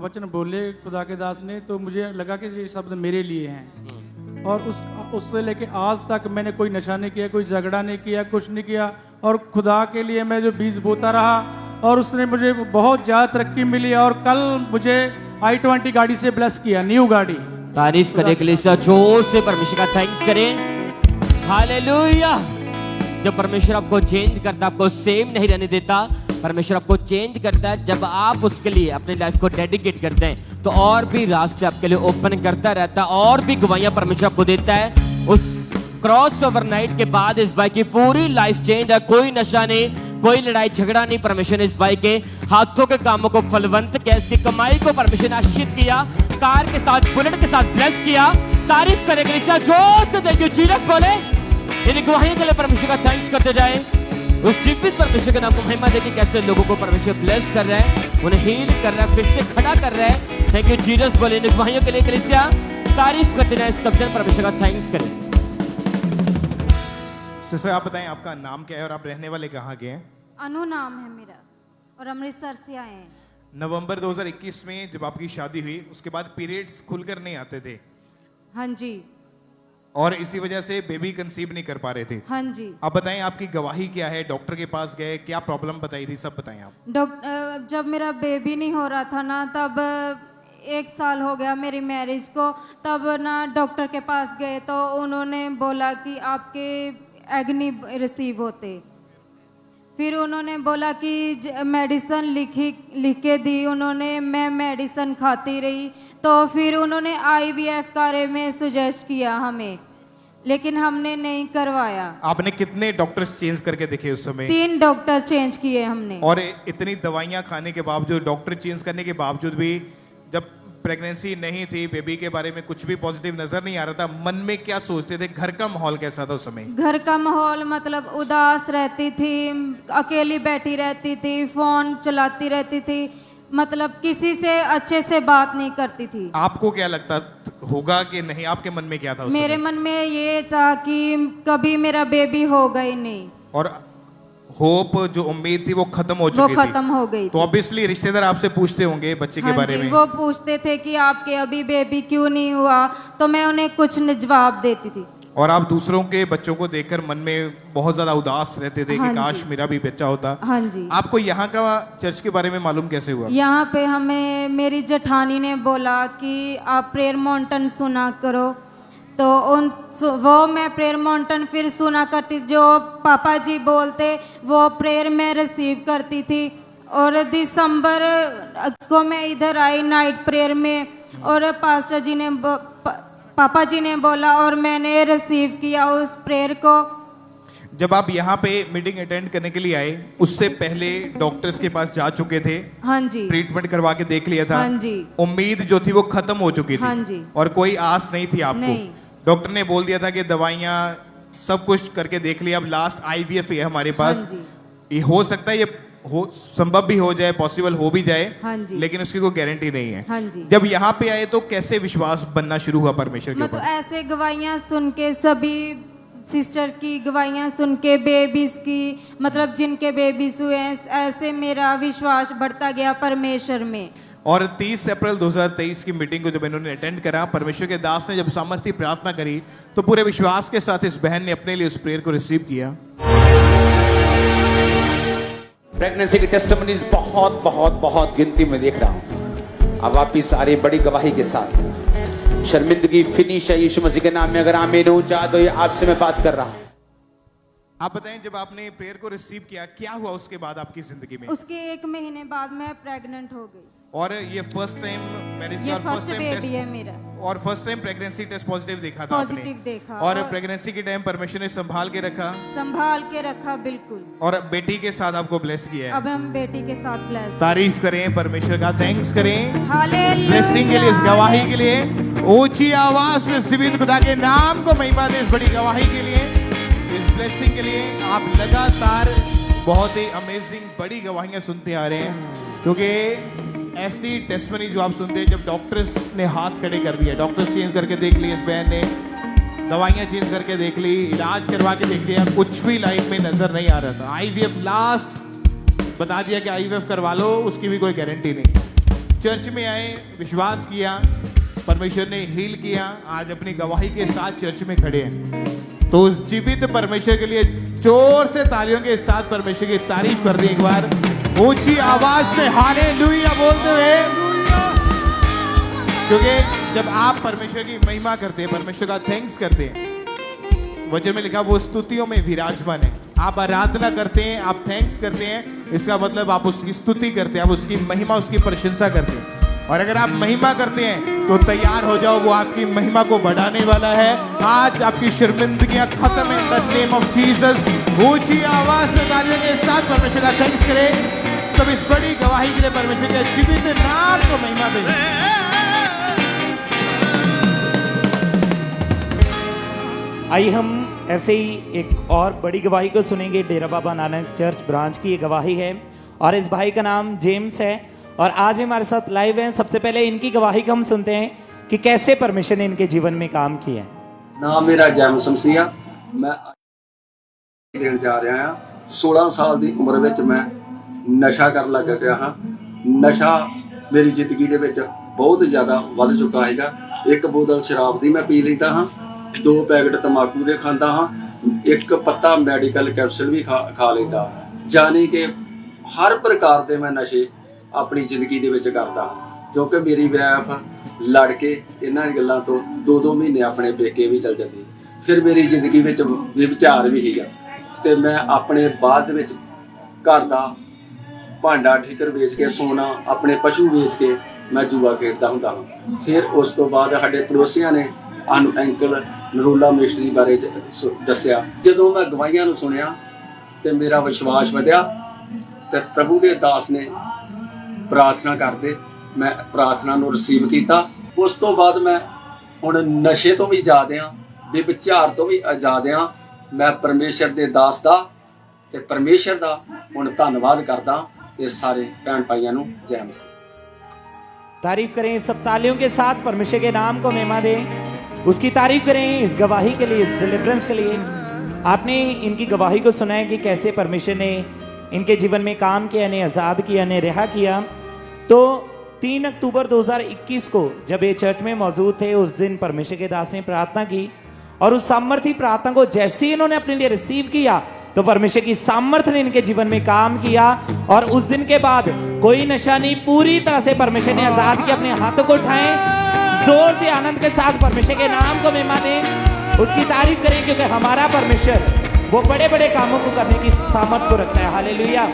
वचन बोले खुदा के दास ने, तो मुझे लगा कि ये शब्द मेरे लिए हैं। और उससे लेके आज तक मैंने कोई नशा नहीं किया, कोई झगड़ा नहीं किया, कुछ नहीं किया, और खुदा के लिए मैं जो बीज बोता रहा, और उसने मुझे बहुत ज़्यादा तरक्की मिली। और कल मुझे i20 गाड़ी से ब्लेस किया, न्यू गाड़ी। तारीफ करे कलीसिया, जोर से परमेश्वर का थैंक्स करें। हालेलुया। जब परमेश्वर आपको चेंज करता, आपको सेम नहीं रहने देता, परमेश्वर आपको चेंज करता है। जब आप उसके लिए अपनी लाइफ को डेडिकेट करते हैं, तो और भी रास्ते आपके लिए ओपन करता रहता है, और भी गवाहियां परमेश्वर आपको देता है। उस क्रॉस ओवर नाइट के बाद इस भाई की पूरी लाइफ चेंज है। कोई नशा नहीं, कोई लड़ाई झगड़ा नहीं। परमेश्वर ने इस भाई के हाथों के कामों को फलवंत किया, इसकी कमाई को परमेश्वर ने आशीषित किया, कार के साथ बुलेट के साथ ब्लेस किया। तारीफ करेंगे इसका जोर से देखिए जीसस बोले। इन गवाहियों के लिए परमेश्वर का थैंक्स करते जाए। उस जीवित परमेश्वर के नाम को महिमा देके कैसे लोगों को परमेश्वर ब्लेस कर रहा है, उन्हें हील कर रहा है, फिर से खड़ा कर रहा है। थैंक यू जीसस बोले। इन गवाहियों के लिए कलीसिया तारीफ करते रहे, सब जन परमेश्वर का थैंक्स करें। सिस्टर आप बताएं आपका नाम क्या है और आप रहने वाले कहाँ के हैं? अनु नाम है मेरा और अमृतसर से आए हैं। नवंबर 2021 में जब आपकी शादी हुई उसके बाद पीरियड्स खुलकर नहीं आते थे हाँ जी। और इसी वजह से बेबी कंसीव नहीं कर पा रहे थे। हाँ जी। अब बताएं आपकी गवाही क्या है, डॉक्टर के पास गए, क्या प्रॉब्लम बताई थी, सब बताएं आप। जब मेरा बेबी नहीं हो रहा था ना, तब 1 साल हो गया मेरी मैरिज को, तब ना डॉक्टर के पास गए तो उन्होंने बोला कि आपके एग नहीं रिसीव होते। फिर उन्होंने बोला कि मेडिसिन लिख के दी उन्होंने, मैं मेडिसिन खाती रही। तो फिर उन्होंने IVF कार्य में सजेस्ट किया हमें, लेकिन हमने नहीं करवाया। आपने कितने डॉक्टर्स चेंज करके देखे उस समय? 3 डॉक्टर चेंज किए हमने। और इतनी दवाइयां खाने के बावजूद, डॉक्टर चेंज करने के बावजूद भी जब प्रेगनेंसी नहीं थी, बेबी के बारे में कुछ भी पॉजिटिव नजर नहीं आ रहा था, मन में क्या सोचते थे? घर का माहौल कैसा था उस समय? घर का माहौल मतलब उदास रहती थी, अकेली बैठी रहती थी, फोन चलाती रहती थी, मतलब किसी से अच्छे से बात नहीं करती थी। आपको क्या लगता होगा कि नहीं? आपके मन में क्या था उस मेरे समय? मन में ये था कि कभी मेरा बेबी होगा ही नहीं। और होप जो उम्मीद थी वो खत्म हो वो चुकी थी। खत्म हो गई तो ऑब्वियसली रिश्तेदार आपसे पूछते होंगे बच्चे के बारे में। वो पूछते थे कि आपके अभी बेबी क्यों नहीं हुआ, तो मैं उन्हें कुछ न जवाब देती थी। और आप दूसरों के बच्चों को देखकर मन में बहुत ज्यादा उदास रहते थे हाँ कि काश जी। मेरा भी बच्चा होता। हाँ जी। आपको यहाँ का चर्च के बारे में मालूम कैसे हुआ? यहाँ पे हमें मेरी जेठानी ने बोला कि आप प्रेयर माउंटेन सुना करो, तो वो मैं प्रेयर माउंटेन फिर सुना करती, जो पापा जी बोलते वो प्रेयर में रिसीव करती थी। और दिसंबर को मैं इधर आई नाइट प्रेयर में, और पास्टर जी ने पापा जी ने बोला और मैंने रिसीव किया उस प्रेयर को। जब आप यहाँ पे मीटिंग अटेंड करने के लिए आए, उससे पहले डॉक्टर्स के पास जा चुके थे? हाँ जी। ट्रीटमेंट करवा के देख लिया था? हाँ जी। उम्मीद जो थी वो खत्म हो चुकी थी? हाँ जी। और कोई आस नहीं थी आपको? नहीं। डॉक्टर ने बोल दिया था कि दवाइयाँ सब कुछ करके देख लिया, अब लास्ट IVF है हमारे पास। हाँ जी। ये हो सकता है, ये हो संभव भी हो जाए, पॉसिबल हो भी जाए। हाँ जी। लेकिन उसकी कोई गारंटी नहीं है। हाँ जी। जब यहाँ पे आए तो कैसे विश्वास बनना शुरू हुआ परमेश्वर के मतलब ऊपर? ऐसे गवाहियाँ सुन के, सभी सिस्टर की गवाहियाँ सुन के, बेबीज की, मतलब जिनके बेबीज हुए हैं, ऐसे मेरा विश्वास बढ़ता गया परमेश्वर में। और 30 अप्रैल 2023 की मीटिंग को जब इन्होंने अटेंड करा, परमेश्वर के दास ने जब सामर्थ्य प्रार्थना करी, तो पूरे विश्वास के साथ इस बहन ने अपने लिए उस प्रेयर को रिसीव किया। प्रेगनेंसी की टेस्टिमनीज बहुत बहुत बहुत गिनती में देख रहा हूं। अब आप इस सारी बड़ी गवाही के साथ शर्मिंदगी फिनिश है यीशु मसीह के नाम में। अगर आमीन हो चाह तो ये आपसे मैं बात कर रहा हूं। आप बताएं, जब आपने प्रेयर को रिसीव किया, क्या हुआ उसके बाद आपकी जिंदगी में? उसके 1 महीने बाद मैं प्रेग्नेंट हो गई। और ये फर्स्ट टाइम मैरिज ये और फर्स्ट बेबी है मेरा। और first time pregnancy test positive देखा था आपने? पॉजिटिव देखा। और प्रेगनेंसी के टाइम परमेश्वर ने संभाल के रखा? संभाल के रखा, बिल्कुल। और बेटी के साथ आपको ब्लेस किया है। अब हम बेटी के साथ ब्लेस। तारीफ करें परमेश्वर का, थैंक्स करें हालेलुया। ब्लेसिंग के लिए, इस गवाही के लिए। ऊंची आवाज में जीवित खुदा के नाम को महिमा दे, इस बड़ी गवाही के लिए, इस ब्लेसिंग के लिए। आप लगातार बहुत ही अमेजिंग बड़ी गवाहियां सुनते आ रहे हैं, क्योंकि ऐसी टेस्टमनी जो आप सुनते हैं, जब डॉक्टर्स ने हाथ खड़े कर दिया, डॉक्टर्स चेंज करके देख लिए, इस बहन ने दवाइयां चेंज करके देख ली, इलाज करवा के देख लिया, कुछ भी लाइफ में नजर नहीं आ रहा था। IVF लास्ट बता दिया कि IVF करवा लो, उसकी भी कोई गारंटी नहीं। चर्च में आए, विश्वास किया, परमेश्वर ने हील किया, आज अपनी गवाही के साथ चर्च में खड़े हैं। तो उस जीवित परमेश्वर के लिए जोर से तालियों के साथ परमेश्वर की तारीफ कर दी एक बार, ऊंची आवाज में हालेलुया बोलते हुए। क्योंकि जब आप परमेश्वर की महिमा करते हैं, परमेश्वर का थैंक्स करते हैं, वचन में लिखा वो स्तुतियों में विराजमान है। आप आराधना करते हैं, आप थैंक्स करते हैं, इसका मतलब आप उसकी स्तुति करते हैं, आप उसकी महिमा, उसकी प्रशंसा करते हैं। और अगर आप महिमा करते हैं तो तैयार हो जाओ, वो आपकी महिमा को बढ़ाने वाला है। आज आपकी शर्मिंदगियां खत्म है in the name of Jesus. ऊंची आवाज में तालियों के साथ परमेश्वर का थैंक्स करें। सब इस बड़ी गवाही के लिए परमेश्वर के जीवित नाम को महिमा दें। आइए हम ऐसे ही एक और बड़ी गवाही को सुनेंगे। डेरा बाबा नानक चर्च ब्रांच की ये गवाही है और इस भाई का नाम जेम्स है और आज हमारे साथ लाइव हैं। सबसे पहले इनकी गवाही को हम सुनते हैं कि कैसे परमेश्वर ने इनके जीवन में काम किया है। नाम मेरा जैम शमसिया, मैं देन जा रहा हाँ। 16 साल की उम्र में मैं नशा कर लग गया हाँ। नशा मेरी जिंदगी दे विच बहुत ज़्यादा वध चुका है। एक बोतल शराब की मैं पी लेता हाँ, 2 पैकेट तंबाकू के खाता हाँ, 1 पत्ता मैडिकल कैप्सूल भी खा लेता। जाने के हर प्रकार के मैं नशे अपनी जिंदगी दे विच करदा, क्योंकि मेरी वाइफ लड़ के इन्हां गल्लां तो 2-2 महीने अपने पेके भी चल जाती। फिर मेरी जिंदगी में विचार भी सीगा ते मैं अपने बाद विच घर दा भांडा ठीकर बेच के सोना, अपने पशु बेच के मैं जुआ खेडदा हुंदा हां। फिर उस तो बाद साडे पड़ोसियां ने सानूं अंकल नरूला मिस्त्री बारे दस्सिया। जदों मैं गवाहियां नूं सुनिया ते मेरा विश्वास वधिया ते प्रभु दे दास ने प्रार्थना करते मैं प्रार्थना नूं रिसीव किया। उस तो बाद मैं हुण नशे तो भी आजाद हाँ, बेविचार तो भी आजाद हाँ। मैं परमेश्वर दे दास दा ते परमेश्वर दा हुण धन्नवाद करदा ते सारे भैन भाइयों नूं जय मसीह। तारीफ करें सब तालियों के साथ, परमेश्वर के नाम को महिमा दें, उसकी तारीफ करें इस गवाही के लिए, इस डिलीवरेंस के लिए। आपने इनकी गवाही को सुना है कि कैसे परमेश्वर ने इनके जीवन में काम किया, इन्हें आज़ाद किया, इन्हें रिहा किया। तो 3 अक्टूबर 2021 को जब ये चर्च में मौजूद थे, उस दिन परमेश्वर के दास ने प्रार्थना की और उस सामर्थी प्रार्थना को जैसे ही इन्होंने अपने लिए रिसीव किया तो परमेश्वर की सामर्थ्य ने इनके जीवन में काम किया और उस दिन के बाद कोई नशा नहीं, पूरी तरह से परमेश्वर ने आजाद किया। अपने हाथों को उठाएं, जोर से आनंद के साथ परमेश्वर के नाम को महिमा दें, उसकी तारीफ करें, क्योंकि हमारा परमेश्वर वो बड़े बड़े कामों को करने की सामर्थ्य को रखता है। हालेलुया।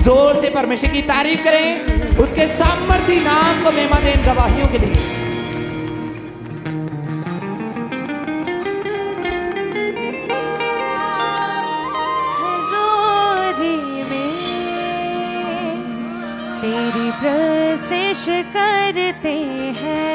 जोर से परमेश्वर की तारीफ करें, उसके सामर्थी नाम को महिमा दें इन गवाहियों के लिए। तेरी प्रस्तिश करते हैं